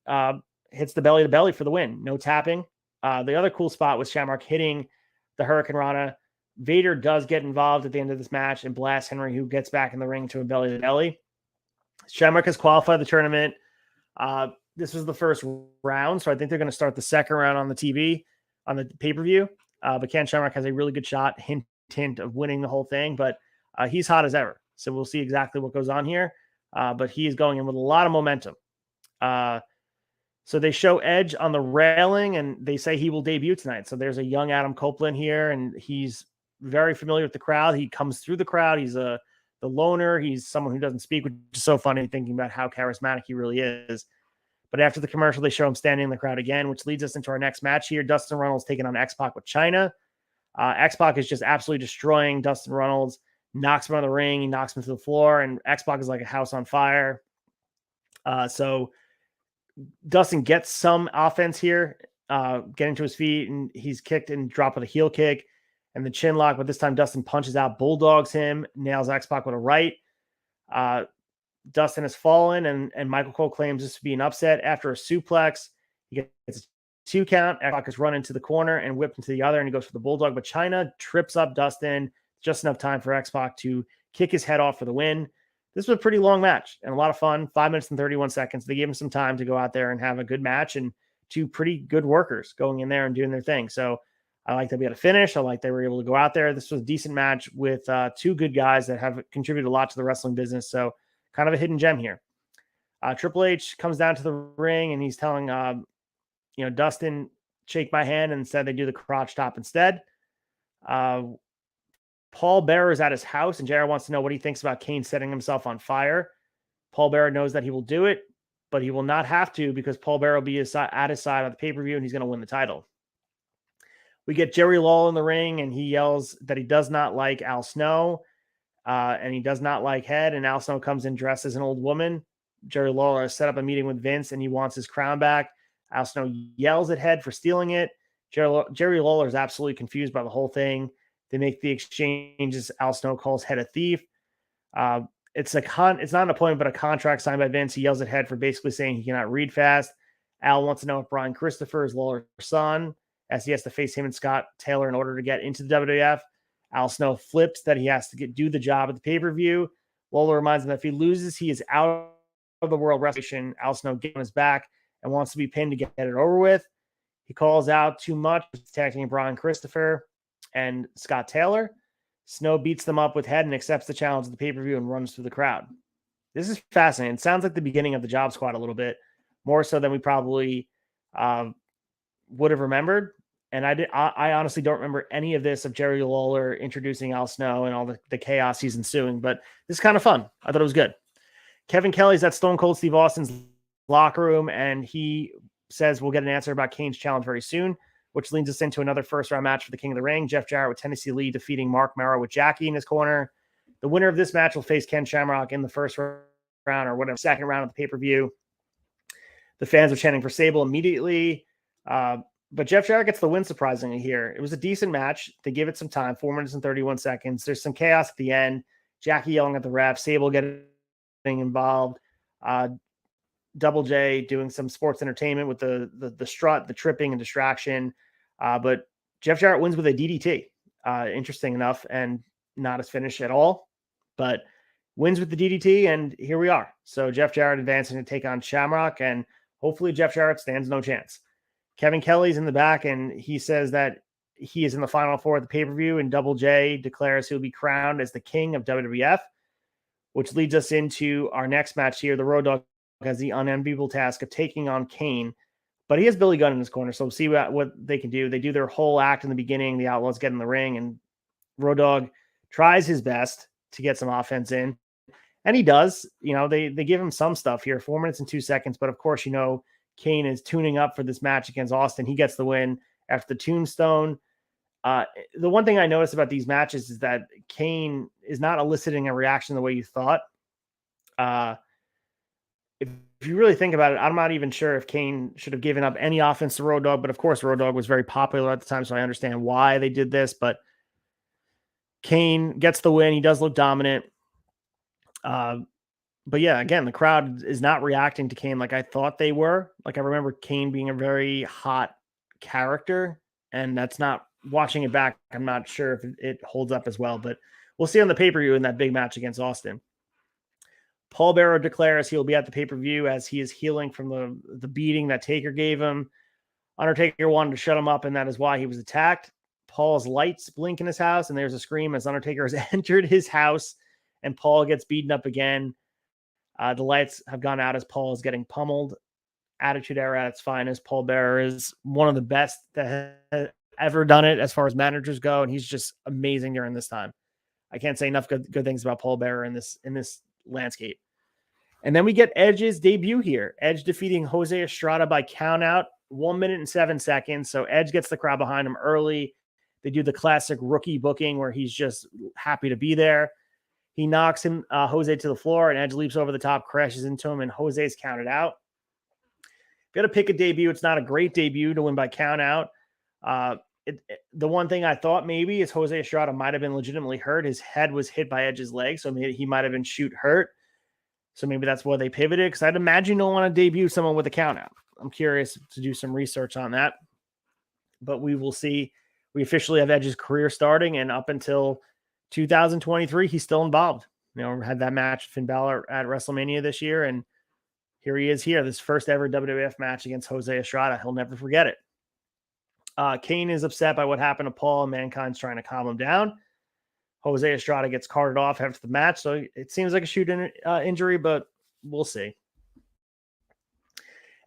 hits the belly to belly for the win. No tapping. The other cool spot was Shamrock hitting the Hurricane Rana. Vader does get involved at the end of this match and blasts Henry, who gets back in the ring to a belly to belly. Shamrock has qualified the tournament. This was the first round, so I think they're going to start the second round on the TV, on the pay-per-view. But Ken Shamrock has a really good shot, hint of winning the whole thing, but he's hot as ever. So we'll see exactly what goes on here. But he is going in with a lot of momentum. So they show Edge on the railing, and they say he will debut tonight. So there's a young Adam Copeland here, and he's very familiar with the crowd. He comes through the crowd. He's the loner. He's someone who doesn't speak, which is so funny thinking about how charismatic he really is. But after the commercial, they show him standing in the crowd again, which leads us into our next match here. Dustin Runnels taking on X-Pac with China. X-Pac is just absolutely destroying Dustin Runnels, knocks him on the ring, he knocks him to the floor, and X-Pac is like a house on fire. So Dustin gets some offense here, getting to his feet, and he's kicked and dropped with a heel kick and the chin lock, but this time Dustin punches out, bulldogs him, nails X-Pac with a right. Dustin has fallen, and Michael Cole claims this to be an upset. After a suplex, he gets a 2 count. X-Pac is run into the corner and whipped into the other, and he goes for the bulldog, but China trips up Dustin. Just enough time for X-Pac to kick his head off for the win. This was a pretty long match and a lot of fun. 5 minutes and 31 seconds. They gave him some time to go out there and have a good match, and 2 pretty good workers going in there and doing their thing. So I like that we had a finish. I like they were able to go out there. This was a decent match with 2 good guys that have contributed a lot to the wrestling business. So kind of a hidden gem here. Triple H comes down to the ring, and he's telling, Dustin, shake my hand, and instead they do the crotch top instead. Paul Bearer is at his house, and JR wants to know what he thinks about Kane setting himself on fire. Paul Bearer knows that he will do it, but he will not have to, because Paul Bearer will be at his side on the pay-per-view, and he's going to win the title. We get Jerry Lawler in the ring, and he yells that he does not like Al Snow, and he does not like Head, and Al Snow comes in dressed as an old woman. Jerry Lawler has set up a meeting with Vince, and he wants his crown back. Al Snow yells at Head for stealing it. Jerry Lawler is absolutely confused by the whole thing. They make the exchanges. Al Snow calls Head a thief. It's not an appointment, but a contract signed by Vince. He yells at Head for basically saying he cannot read fast. Al wants to know if Brian Christopher is Lawler's son, as he has to face him and Scott Taylor in order to get into the WWF. Al Snow flips that he has to do the job at the pay-per-view. Lawler reminds him that if he loses, he is out of the World Wrestling. Al Snow gets on his back and wants to be pinned to get it over with. He calls out too much, attacking Brian Christopher and Scott Taylor. Snow beats them up with Head and accepts the challenge of the pay-per-view and runs through the crowd. This is fascinating. It sounds like the beginning of the Job Squad a little bit, more so than we probably would have remembered. And I honestly don't remember any of this, of Jerry Lawler introducing Al Snow and all the chaos he's ensuing, but this is kind of fun. I thought it was good. Kevin Kelly's at Stone Cold Steve Austin's locker room, and he says we'll get an answer about Kane's challenge very soon, which leads us into another first-round match for the King of the Ring. Jeff Jarrett with Tennessee Lee defeating Mark Merrow with Jackie in his corner. The winner of this match will face Ken Shamrock in the first round, or whatever, second round of the pay-per-view. The fans are chanting for Sable immediately. But Jeff Jarrett gets the win, surprisingly, here. It was a decent match. They give it some time, 4 minutes and 31 seconds. There's some chaos at the end. Jackie yelling at the ref, Sable getting involved. Double J doing some sports entertainment with the strut, the tripping and distraction. But Jeff Jarrett wins with a DDT. Interesting enough, and not as finished at all. But wins with the DDT, and here we are. So Jeff Jarrett advancing to take on Shamrock, and hopefully Jeff Jarrett stands no chance. Kevin Kelly's in the back, and he says that he is in the final 4 of the pay-per-view, and Double J declares he'll be crowned as the king of WWF, which leads us into our next match here. The Road Dogg has the unenviable task of taking on Kane, But he has Billy Gunn in his corner, so we'll see what they can do. They do their whole act in the beginning. The Outlaws get in the ring, and Road Dogg tries his best to get some offense in. And he does. They give him some stuff here, 4 minutes and 2 seconds. But of course, Kane is tuning up for this match against Austin. He gets the win after the tombstone. The one thing I noticed about these matches is that Kane is not eliciting a reaction the way you thought. If you really think about it, I'm not even sure if Kane should have given up any offense to Road Dogg. But of course, Road Dogg was very popular at the time, so I understand why they did this. But Kane gets the win. He does look dominant. But yeah, again, the crowd is not reacting to Kane like I thought they were. Like, I remember Kane being a very hot character, and that's not, watching it back, I'm not sure if it holds up as well, but we'll see on the pay-per-view in that big match against Austin. Paul Bearer declares he'll be at the pay-per-view as he is healing from the beating that Taker gave him. Undertaker wanted to shut him up, and that is why he was attacked. Paul's lights blink in his house, and there's a scream as Undertaker has entered his house, and Paul gets beaten up again. The lights have gone out as Paul is getting pummeled. Attitude Era at its finest. Paul Bearer is one of the best that has ever done it as far as managers go, and he's just amazing during this time. I can't say enough good things about Paul Bearer in this landscape. And then we get Edge's debut here. Edge defeating Jose Estrada by countout, 1 minute and 7 seconds. So Edge gets the crowd behind him early. They do the classic rookie booking where he's just happy to be there. He knocks him, Jose, to the floor, and Edge leaps over the top, crashes into him, and Jose's counted out. If you got to pick a debut, it's not a great debut to win by countout. The one thing I thought maybe is Jose Estrada might have been legitimately hurt. His head was hit by Edge's leg, so maybe he might have been shoot hurt. So maybe that's why they pivoted, because I'd imagine you don't want to debut someone with a countout. I'm curious to do some research on that, but we will see. We officially have Edge's career starting, and up until 2023, he's still involved. Had that match with Finn Balor at WrestleMania this year, and here he is here, this first ever WWF match against Jose Estrada. He'll never forget it. Kane is upset by what happened to Paul, and Mankind's trying to calm him down. Jose Estrada gets carted off after the match, so it seems like a shoot injury, but we'll see.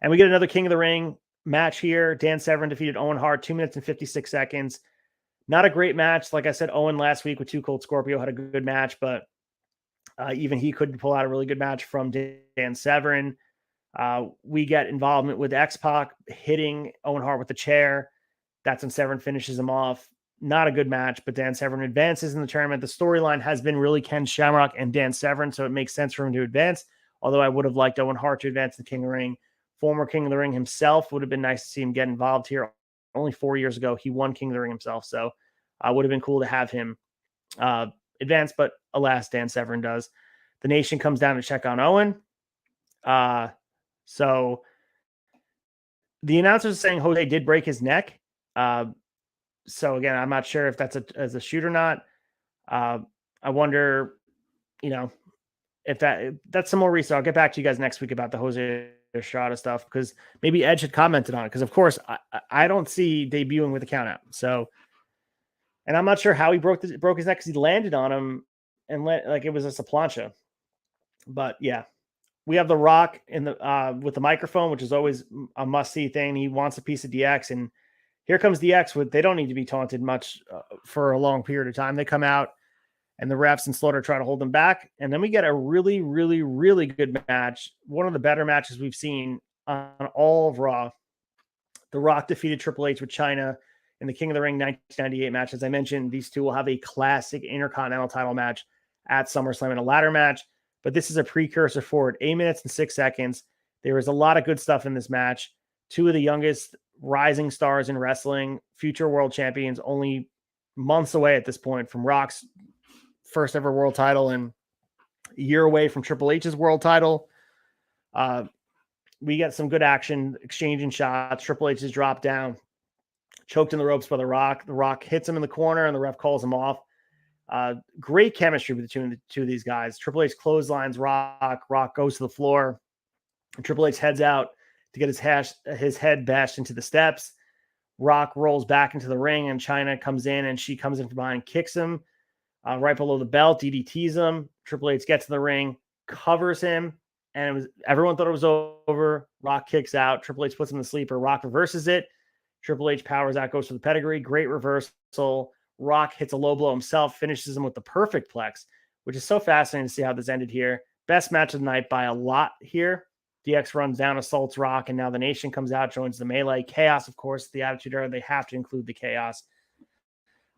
And we get another King of the Ring match here. Dan Severn defeated Owen Hart, 2 minutes and 56 seconds. Not a great match. Like I said, Owen last week with Too Cold Scorpio had a good match, but even he couldn't pull out a really good match from Dan Severn. We get involvement with X-Pac hitting Owen Hart with the chair. That's when Severn finishes him off. Not a good match, but Dan Severn advances in the tournament. The storyline has been really Ken Shamrock and Dan Severn, so it makes sense for him to advance, although I would have liked Owen Hart to advance to the King of the Ring. Former King of the Ring himself, would have been nice to see him get involved here. Only 4 years ago, he won King of the Ring himself, so would have been cool to have him advance, but alas, Dan Severn does. The Nation comes down to check on Owen. So the announcers are saying Jose did break his neck. So again, I'm not sure if that's as a shoot or not. I wonder, if that's some more research. I'll get back to you guys next week about the Jose Estrada stuff, because maybe Edge had commented on it. Because of course, I don't see debuting with a count out. So, and I'm not sure how he broke his neck, because he landed on him and like it was a plancha. But yeah, we have The Rock in the with the microphone, which is always a must-see thing. He wants a piece of DX, and here comes DX. They don't need to be taunted much for a long period of time. They come out, and the refs and Slaughter try to hold them back. And then we get a really, really, really good match. One of the better matches we've seen on all of Raw. The Rock defeated Triple H with Chyna in the King of the Ring 1998 match. As I mentioned, these two will have a classic Intercontinental title match at SummerSlam in a ladder match. But this is a precursor for it. 8 minutes and 6 seconds. There was a lot of good stuff in this match. Two of the youngest rising stars in wrestling, future world champions, only months away at this point from Rock's first ever world title and a year away from Triple H's world title. We get some good action, exchanging shots. Triple H is dropped down, choked in the ropes by The Rock. The Rock hits him in the corner, and the ref calls him off. Great chemistry between the two of these guys. Triple H clotheslines Rock. Rock goes to the floor. And Triple H heads out to get his head bashed into the steps. Rock rolls back into the ring, and Chyna comes in, and she comes in from behind, kicks him right below the belt, DDTs him. Triple H gets to the ring, covers him, and everyone thought it was over. Rock kicks out. Triple H puts him in the sleeper. Rock reverses it. Triple H powers out, goes for the pedigree. Great reversal. Rock hits a low blow himself, finishes him with the perfect plex, which is so fascinating to see how this ended here. Best match of the night by a lot here. DX runs down, assaults Rock, and now the Nation comes out, joins the melee. Chaos, of course, the Attitude Era. They have to include the Chaos.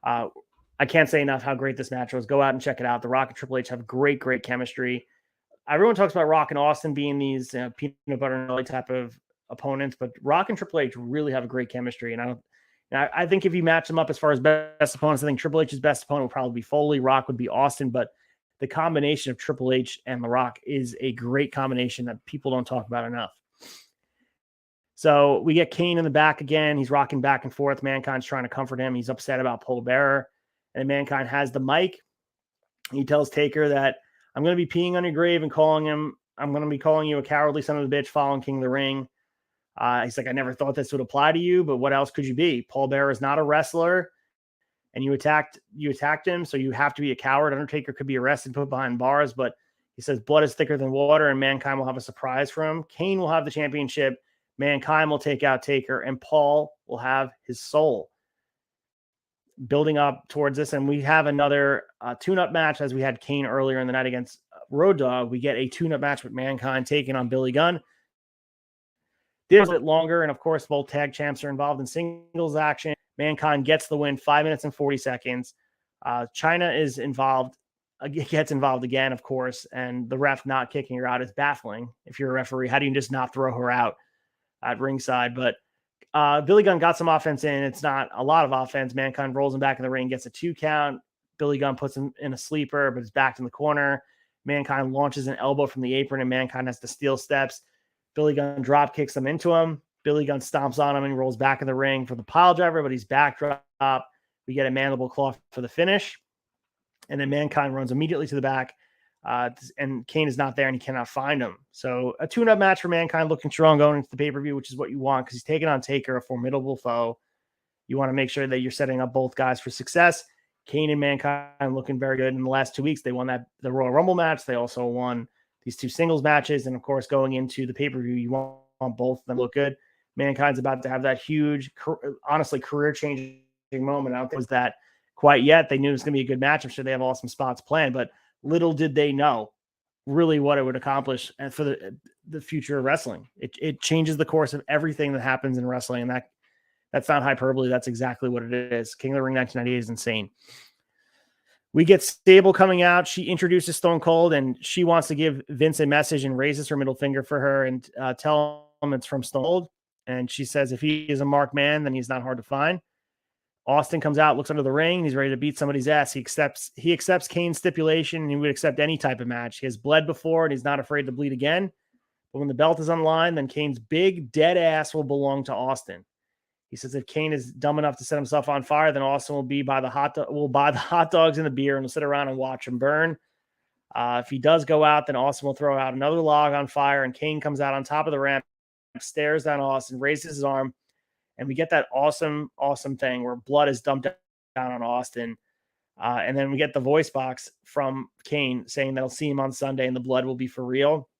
I can't say enough how great this match was. Go out and check it out. The Rock and Triple H have great, great chemistry. Everyone talks about Rock and Austin being these peanut butter and jelly type of opponents, but Rock and Triple H really have a great chemistry. And I think if you match them up as far as best opponents, I think Triple H's best opponent would probably be Foley. Rock would be Austin, but the combination of Triple H and The Rock is a great combination that people don't talk about enough. So we get Kane in the back again. He's rocking back and forth. Mankind's trying to comfort him. He's upset about Pole Bearer. And Mankind has the mic. He tells Taker that I'm going to be peeing on your grave and I'm going to be calling you a cowardly son of a bitch following King of the Ring. He's like, I never thought this would apply to you, but what else could you be? Paul Bearer is not a wrestler, and you attacked him, so you have to be a coward. Undertaker could be arrested, put behind bars, but he says blood is thicker than water, and Mankind will have a surprise for him. Kane will have the championship. Mankind will take out Taker, and Paul will have his soul. Building up towards this, and we have another tune-up match as we had Kane earlier in the night against Road Dogg. We get a tune-up match with Mankind taking on Billy Gunn. This is a bit longer, and of course, both tag champs are involved in singles action. Mankind gets the win, 5 minutes and 40 seconds. Chyna is involved, gets involved again, of course, and the ref not kicking her out is baffling. If you're a referee, how do you just not throw her out at ringside? But Billy Gunn got some offense in. It's not a lot of offense. Mankind rolls him back in the ring, gets a 2 count. Billy Gunn puts him in a sleeper, but is backed in the corner. Mankind launches an elbow from the apron, and Mankind has to steal steps. Billy Gunn drop kicks him into him. Billy Gunn stomps on him and rolls back in the ring for the pile driver, but he's backdrop. We get a mandible claw for the finish. And then Mankind runs immediately to the back. And Kane is not there and he cannot find him. So a tune-up match for Mankind, looking strong going into the pay-per-view, which is what you want because he's taking on Taker, a formidable foe. You want to make sure that you're setting up both guys for success. Kane and Mankind looking very good in the last 2 weeks. They won the Royal Rumble match. They also won these 2 singles matches. And of course, going into the pay-per-view, you want both of them to look good. Mankind's about to have that huge, honestly, career-changing moment. I don't think it was that quite yet. They knew it was going to be a good match. I'm sure they have awesome spots planned, but little did they know really what it would accomplish for the future of wrestling. It changes the course of everything that happens in wrestling, and that's not hyperbole. That's exactly what it is. King of the Ring 1998 is insane. We get Sable coming out. She introduces Stone Cold, and she wants to give Vince a message and raises her middle finger for her and tell him it's from Stone Cold. And she says if he is a marked man, then he's not hard to find. Austin comes out, looks under the ring. He's ready to beat somebody's ass. He accepts Kane's stipulation, and he would accept any type of match. He has bled before, and he's not afraid to bleed again. But when the belt is on the line, then Kane's big, dead ass will belong to Austin. He says if Kane is dumb enough to set himself on fire, then Austin will buy the hot dogs and the beer, and will sit around and watch him burn. If he does go out, then Austin will throw out another log on fire, and Kane comes out on top of the ramp, stares down Austin, raises his arm, and we get that awesome thing where blood is dumped down on Austin. And then we get the voice box from Kane saying that he'll see him on Sunday and the blood will be for real.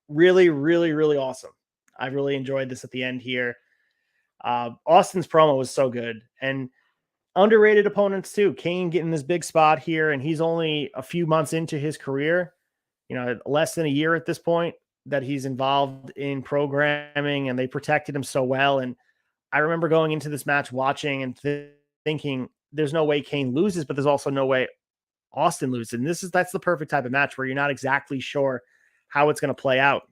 Really, really, really awesome. I really enjoyed this at the end here. Austin's promo was so good, and underrated opponents too. Kane getting this big spot here, and he's only a few months into his career, less than a year at this point that he's involved in programming, and they protected him so well. And I remember going into this match, watching and thinking there's no way Kane loses, but there's also no way Austin loses. And that's the perfect type of match where you're not exactly sure how it's going to play out.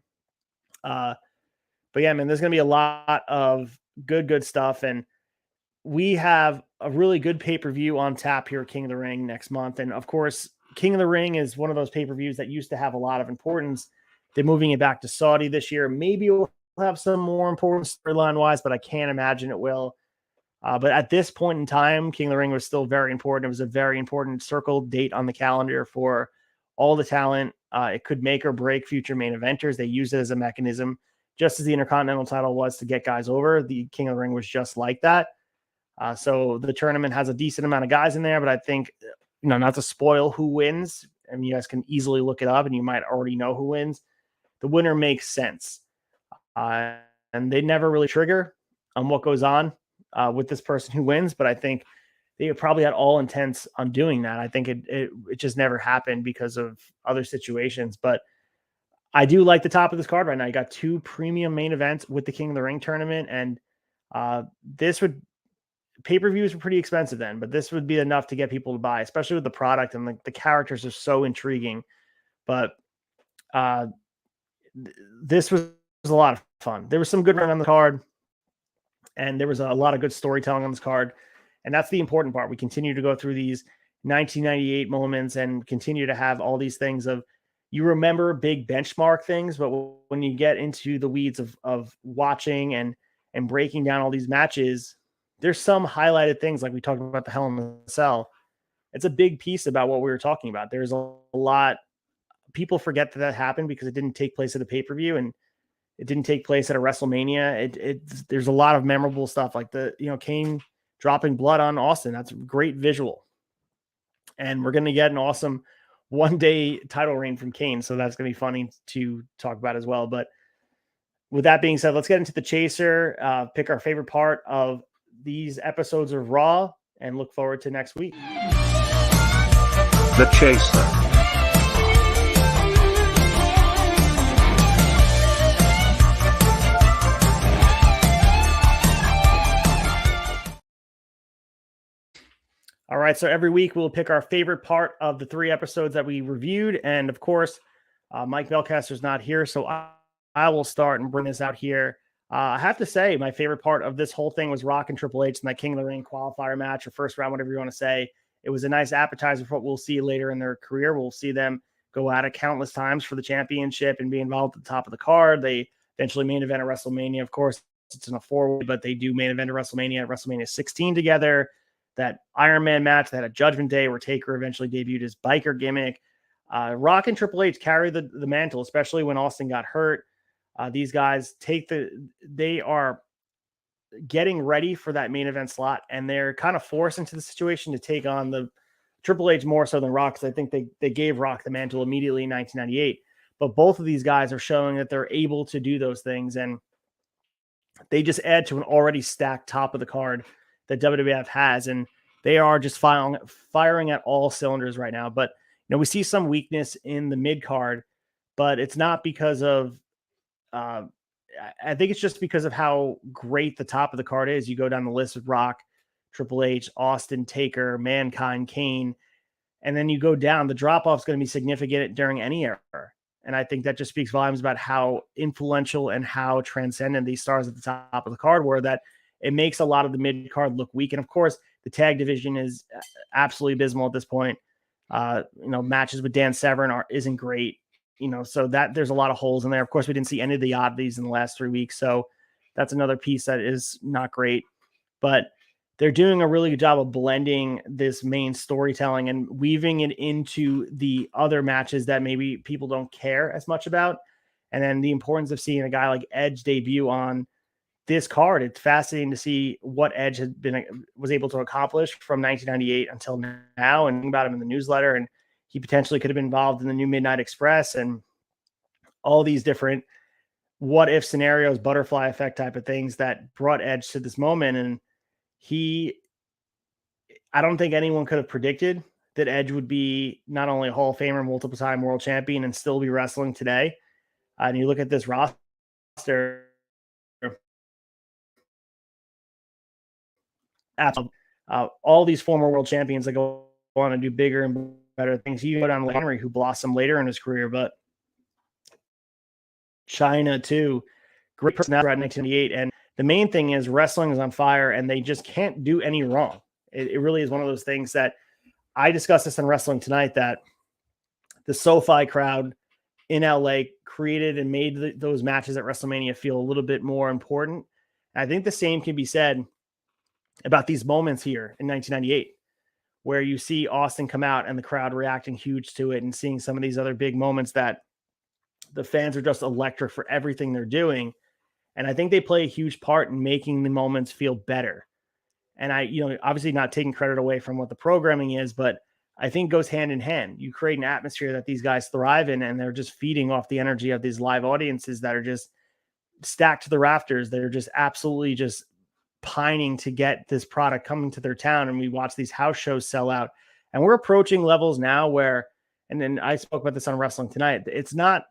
But yeah, man, there's going to be a lot of good stuff. And we have a really good pay-per-view on tap here at King of the Ring next month. And of course, King of the Ring is one of those pay-per-views that used to have a lot of importance. They're moving it back to Saudi this year. Maybe we'll have some more importance storyline-wise, but I can't imagine it will. But at this point in time, King of the Ring was still very important. It was a very important circled date on the calendar for all the talent. It could make or break future main eventers. They used it as a mechanism, just as the Intercontinental title was to get guys over. The King of the Ring was just like that. So the tournament has a decent amount of guys in there, but I think, not to spoil who wins, and you guys can easily look it up and you might already know who wins. the winner makes sense. And they never really trigger on what goes on with this person who wins, but I think they probably had all intents on doing that. I think it just never happened because of other situations. But I do like the top of this card right now. You got 2 premium main events with the King of the Ring tournament, and this would pay-per-views were pretty expensive then, but this would be enough to get people to buy, especially with the product, and the characters are so intriguing. But this was a lot of fun. There was some good run on the card, and there was a lot of good storytelling on this card. And that's the important part. We continue to go through these 1998 moments and continue to have all these things of, you remember big benchmark things, but when you get into the weeds of watching and breaking down all these matches, there's some highlighted things, like we talked about the Hell in the Cell. It's a big piece about what we were talking about. There's a lot. People forget that happened because it didn't take place at a pay-per-view, and it didn't take place at a WrestleMania. There's a lot of memorable stuff, like Kane dropping blood on Austin. That's a great visual. And we're going to get an awesome one-day title reign from Kane. So that's going to be funny to talk about as well. But with that being said, let's get into the chaser, pick our favorite part of these episodes of Raw, and look forward to next week. The chaser. All right, so every week we'll pick our favorite part of the 3 episodes that we reviewed. And of course, Mike Belcaster's not here, so I will start and bring this out here. I have to say, my favorite part of this whole thing was Rock and Triple H in that King of the Ring qualifier match, or first round, whatever you want to say. It was a nice appetizer for what we'll see later in their career. We'll see them go at it countless times for the championship and be involved at the top of the card. They eventually main event at WrestleMania. Of course, it's in a 4-way, but they do main event at WrestleMania 16 together. That Iron Man match, that at Judgment Day, where Taker eventually debuted his biker gimmick. Rock and Triple H carry the mantle, especially when Austin got hurt. These guys they are getting ready for that main event slot, and they're kind of forced into the situation to take on the Triple H more so than Rock, because I think they gave Rock the mantle immediately in 1998. But both of these guys are showing that they're able to do those things, and they just add to an already stacked top of the card that WWF has, and they are just firing at all cylinders right now. But we see some weakness in the mid card, but it's not because of I think it's just because of how great the top of the card is. You go down the list with Rock, Triple H, Austin, Taker, Mankind, Kane, and then you go down. The drop off is going to be significant during any era, and I think that just speaks volumes about how influential and how transcendent these stars at the top of the card were, that it makes a lot of the mid card look weak. And of course, the tag division is absolutely abysmal at this point. Matches with Dan Severn isn't great. So that there's a lot of holes in there. Of course, we didn't see any of the oddities in the last 3 weeks, so that's another piece that is not great. But they're doing a really good job of blending this main storytelling and weaving it into the other matches that maybe people don't care as much about. And then the importance of seeing a guy like Edge debut on this card. It's fascinating to see what Edge was able to accomplish from 1998 until now, and about him in the newsletter. And he potentially could have been involved in the new Midnight Express and all these different what if scenarios, butterfly effect type of things that brought Edge to this moment. And I don't think anyone could have predicted that Edge would be not only a Hall of Famer, multiple time world champion, and still be wrestling today. And you look at this roster, all these former world champions that go on to do bigger and better things. You go down to Henry, who blossomed later in his career, but China too, great personality throughout 1998. And the main thing is wrestling is on fire, and they just can't do any wrong. It really is one of those things that I discussed this in Wrestling Tonight, that the SoFi crowd in LA created and made those matches at WrestleMania feel a little bit more important. And I think the same can be said about these moments here in 1998, where you see Austin come out and the crowd reacting huge to it, and seeing some of these other big moments that the fans are just electric for everything they're doing. And I think they play a huge part in making the moments feel better. And obviously not taking credit away from what the programming is, but I think goes hand in hand. You create an atmosphere that these guys thrive in, and they're just feeding off the energy of these live audiences that are just stacked to the rafters. They're just absolutely just pining to get this product coming to their town. And we watch these house shows sell out. And we're approaching levels now where, and then I spoke about this on Wrestling Tonight, it's not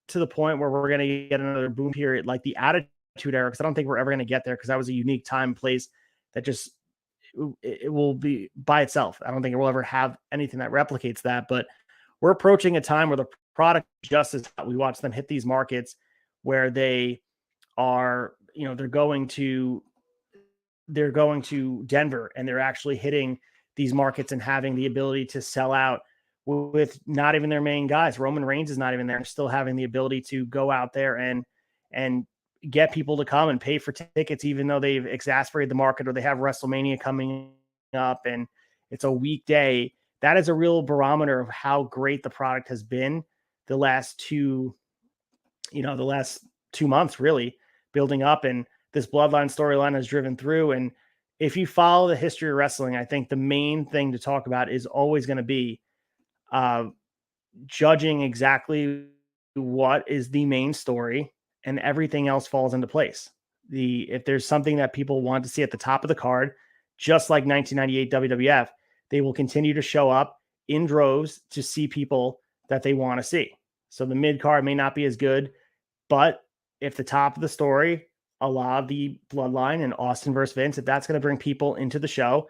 to the point where we're going to get another boom period like the Attitude Era, because I don't think we're ever going to get there, because that was a unique time and place that just, it will be by itself. I don't think it will ever have anything that replicates that, but we're approaching a time where the product just is, we watch them hit these markets where they are, they're going to Denver, and they're actually hitting these markets and having the ability to sell out with not even their main guys. Roman Reigns is not even there, still having the ability to go out there and get people to come and pay for tickets, even though they've exasperated the market, or they have WrestleMania coming up and it's a weekday. That is a real barometer of how great the product has been the last 2 months, really building up, and this bloodline storyline has driven through. And if you follow the history of wrestling, I think the main thing to talk about is always going to be judging exactly what is the main story, and everything else falls into place. If there's something that people want to see at the top of the card, just like 1998 WWF, they will continue to show up in droves to see people that they want to see. So the mid card may not be as good, but if the top of the story, a lot of the bloodline and Austin versus Vince, if that's going to bring people into the show,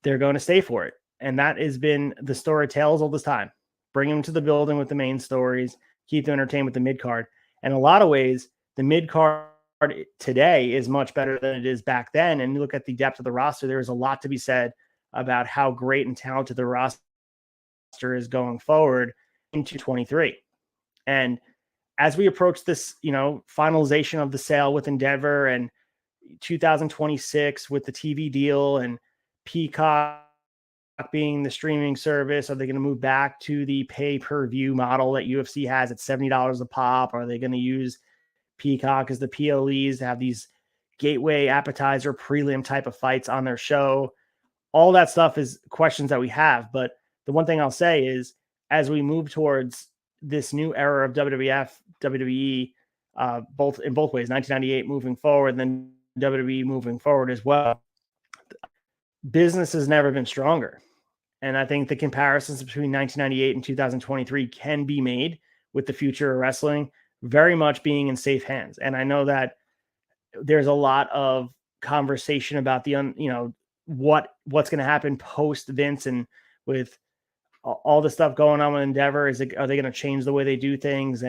they're going to stay for it. And that has been the story tells all this time. Bring them to the building with the main stories, keep them entertained with the mid card. And in a lot of ways, the mid card today is much better than it is back then. And you look at the depth of the roster, there is a lot to be said about how great and talented the roster is going forward into 23. And as we approach this, finalization of the sale with Endeavor, and 2026 with the TV deal and Peacock being the streaming service, are they going to move back to the pay-per-view model that UFC has at $70 a pop? Are they going to use Peacock as the PLEs to have these gateway appetizer prelim type of fights on their show? All that stuff is questions that we have. But the one thing I'll say is, as we move towards this new era of WWF, WWE, both in both ways, 1998 moving forward, and then WWE moving forward as well, business has never been stronger. And I think the comparisons between 1998 and 2023 can be made with the future of wrestling very much being in safe hands. And I know that there's a lot of conversation about what's going to happen post Vince, and with all the stuff going on with Endeavor. Are they going to change the way they do things?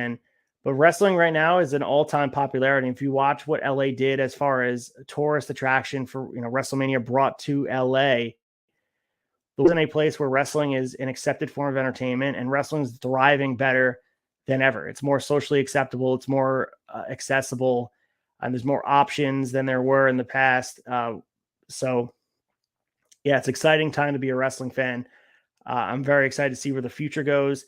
But wrestling right now is an all-time popularity. If you watch what LA did as far as a tourist attraction for, WrestleMania brought to LA, it was in a place where wrestling is an accepted form of entertainment, and wrestling is thriving better than ever. It's more socially acceptable. It's more accessible, and there's more options than there were in the past. So yeah, it's an exciting time to be a wrestling fan. I'm very excited to see where the future goes,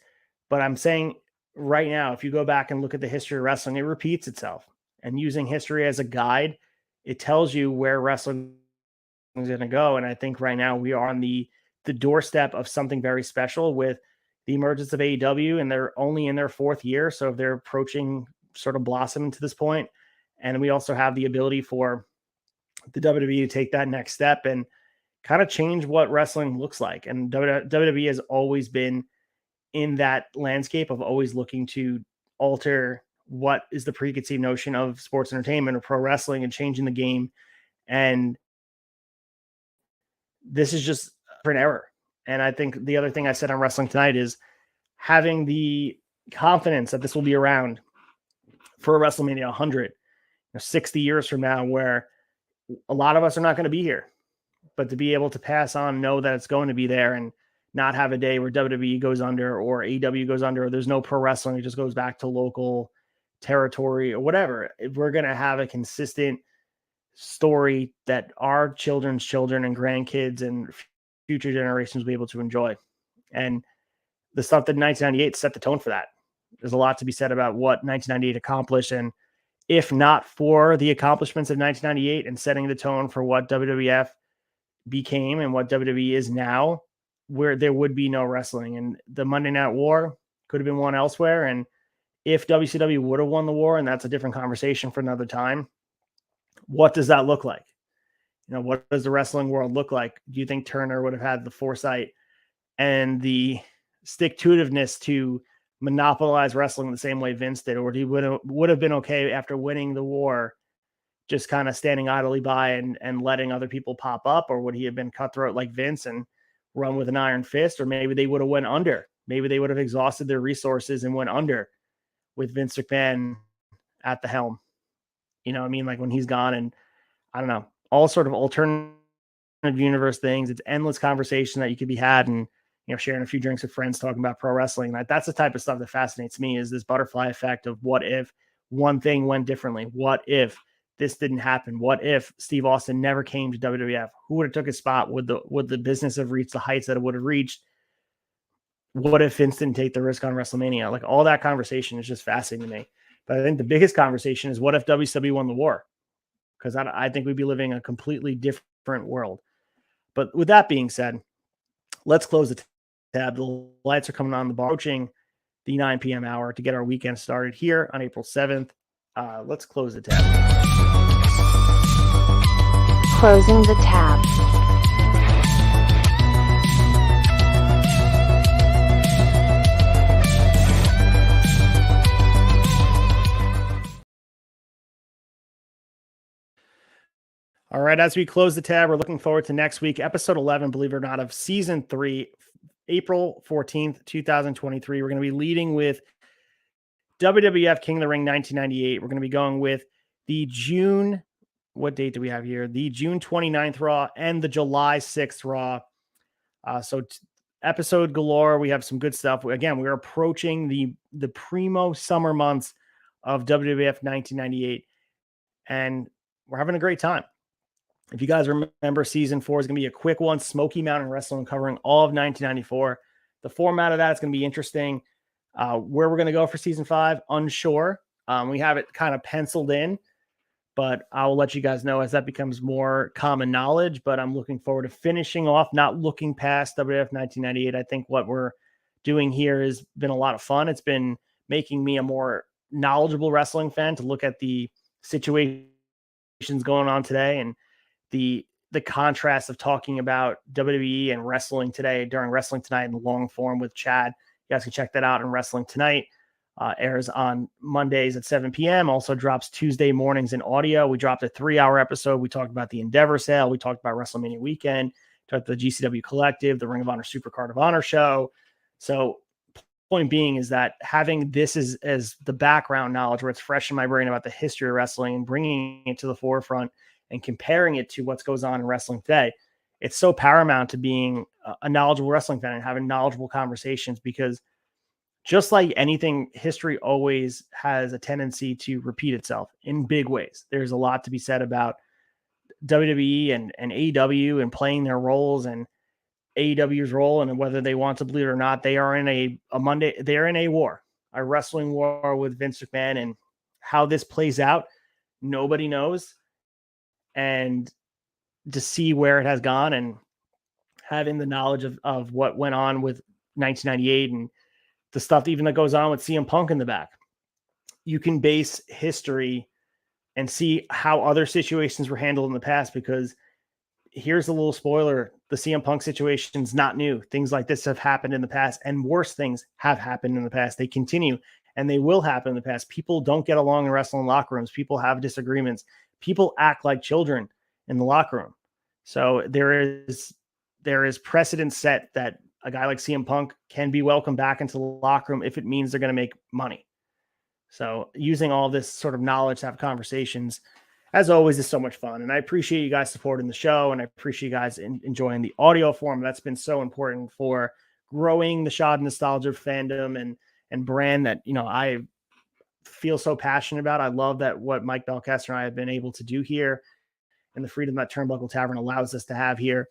but I'm saying right now, if you go back and look at the history of wrestling, it repeats itself. And using history as a guide, it tells you where wrestling is going to go. And I think right now we are on the doorstep of something very special with the emergence of AEW, and they're only in their 4th year. So if they're approaching sort of blossoming to this point, and we also have the ability for the WWE to take that next step and kind of change what wrestling looks like. And WWE has always been in that landscape of always looking to alter what is the preconceived notion of sports entertainment or pro wrestling, and changing the game. And this is just an error. And I think the other thing I said on Wrestling Tonight is having the confidence that this will be around for WrestleMania 100, 60 years from now, where a lot of us are not going to be here, but to be able to pass on, know that it's going to be there, and not have a day where WWE goes under or AEW goes under, or there's no pro wrestling. It just goes back to local territory or whatever. If we're going to have a consistent story that our children's children and grandkids and future generations will be able to enjoy. And the stuff that 1998 set the tone for that. There's a lot to be said about what 1998 accomplished. And if not for the accomplishments of 1998 and setting the tone for what WWF became and what WWE is now, where there would be no wrestling, and the Monday Night War could have been won elsewhere. And if WCW would have won the war, and that's a different conversation for another time, what does that look like? What does the wrestling world look like? Do you think Turner would have had the foresight and the stick-to-itiveness to monopolize wrestling the same way Vince did, or he would have been okay after winning the war, just kind of standing idly by and letting other people pop up? Or would he have been cutthroat like Vince and run with an iron fist? Or maybe they would have went under. Maybe they would have exhausted their resources and went under with Vince McMahon at the helm. Like when he's gone, and I don't know, all sort of alternative universe things. It's endless conversation that you could be had, and sharing a few drinks with friends talking about pro wrestling. That's the type of stuff that fascinates me, is this butterfly effect of what if one thing went differently? What if this didn't happen? What if Steve Austin never came to WWF? Who would have took his spot? Would the business have reached the heights that it would have reached? What if Vince didn't take the risk on WrestleMania? Like, all that conversation is just fascinating to me. But I think the biggest conversation is, what if WCW won the war? Because I think we'd be living a completely different world. But with that being said, let's close the tab. The lights are coming on. The bar approaching the 9 p.m. hour to get our weekend started here on April 7th. Let's close the tab. Closing the tab. All right, as we close the tab, we're looking forward to next week, episode 11, believe it or not, of season 3, April 14th, 2023. We're going to be leading with WWF King of the Ring 1998. We're going to be going with the June, what date do we have here? The June 29th Raw and the July 6th Raw. Episode galore. We have some good stuff. Again, we're approaching the primo summer months of WWF 1998, and we're having a great time. If you guys remember, season 4 is going to be a quick one. Smoky Mountain Wrestling, covering all of 1994. The format of that is going to be interesting. Where we're going to go for season 5, unsure. We have it kind of penciled in, but I'll let you guys know as that becomes more common knowledge. But I'm looking forward to finishing off, not looking past WWF 1998. I think what we're doing here has been a lot of fun. It's been making me a more knowledgeable wrestling fan to look at the situations going on today, and the contrast of talking about WWE and wrestling today during Wrestling Tonight in the long form with Chad. You guys can check that out in Wrestling Tonight. Airs on Mondays at 7 p.m. Also drops Tuesday mornings in audio. We dropped a 3-hour episode. We talked about the Endeavor sale. We talked about WrestleMania weekend. Talked about the GCW Collective, the Ring of Honor Supercard of Honor show. So point being is that having this as the background knowledge, where it's fresh in my brain about the history of wrestling, and bringing it to the forefront and comparing it to what goes on in wrestling today, it's so paramount to being a knowledgeable wrestling fan and having knowledgeable conversations, because just like anything, history always has a tendency to repeat itself in big ways. There's a lot to be said about WWE and AEW and playing their roles, and AEW's role, and whether they want to believe it or not, they are in they're in a war, a wrestling war with Vince McMahon, and how this plays out, nobody knows. And to see where it has gone, and having the knowledge of what went on with 1998 and the stuff even that goes on with CM Punk in the back, you can base history and see how other situations were handled in the past. Because here's a little spoiler: the CM Punk situation is not new. Things like this have happened in the past, and worse things have happened in the past. They continue, and they will happen in the past. People don't get along in wrestling locker rooms. People have disagreements. People act like children in the locker room. So there is precedent set that a guy like CM Punk can be welcomed back into the locker room if it means they're going to make money. So using all this sort of knowledge to have conversations, as always, is so much fun. And I appreciate you guys supporting the show, and I appreciate you guys enjoying the audio form. That's been so important for growing the Shad Nostalgia fandom and brand that, I feel so passionate about. I love that what Mike Belcaster and I have been able to do here, and the freedom that Turnbuckle Tavern allows us to have here.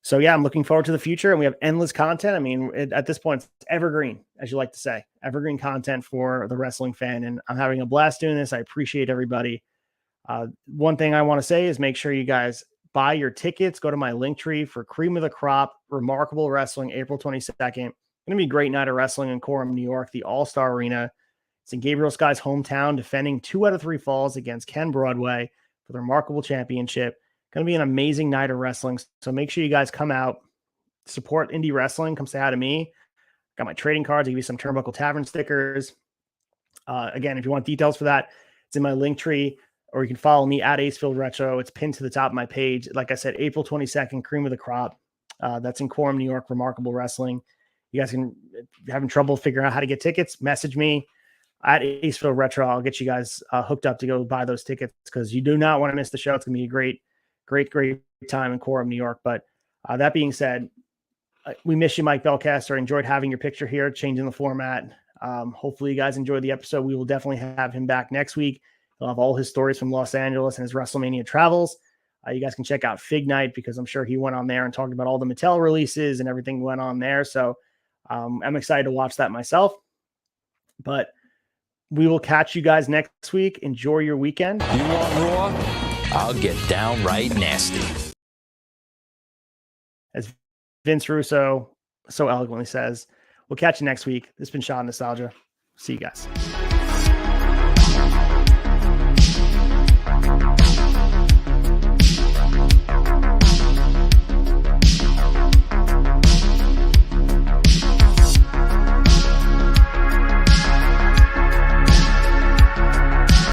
So yeah, I'm looking forward to the future, and we have endless content. I mean, at this point, it's evergreen, as you like to say, evergreen content for the wrestling fan. And I'm having a blast doing this. I appreciate everybody. One thing I want to say is make sure you guys buy your tickets. Go to my link tree for Cream of the Crop, Remarkable Wrestling, April 22nd. Going to be a great night of wrestling in Coram, New York, the All-Star Arena. It's in Gabriel Sky's hometown, defending 2 out of 3 falls against Ken Broadway for the Remarkable Championship. Going to be an amazing night of wrestling. So make sure you guys come out, support indie wrestling. Come say hi to me. Got my trading cards. I'll give you some Turnbuckle Tavern stickers. Again, if you want details for that, it's in my link tree, or you can follow me at ACEFIELD RETRO. It's pinned to the top of my page. Like I said, April 22nd, Cream of the Crop. That's in Coram, New York, Remarkable Wrestling. You guys can, if you're having trouble figuring out how to get tickets, message me at ACEFIELD RETRO. I'll get you guys hooked up to go buy those tickets, because you do not want to miss the show. It's going to be a great time in Coram, New York. But that being said, we miss you, Mike Belcaster. Enjoyed having your picture here, changing the format. Hopefully you guys enjoyed the episode. We will definitely have him back next week. He'll have all his stories from Los Angeles and his WrestleMania travels. You guys can check out Fig Night, because I'm sure he went on there and talked about all the Mattel releases and everything went on there. So I'm excited to watch that myself. But we will catch you guys next week. Enjoy your weekend. You want raw? I'll get downright nasty. As Vince Russo so eloquently says, we'll catch you next week. This has been Shot Nostalgia. See you guys.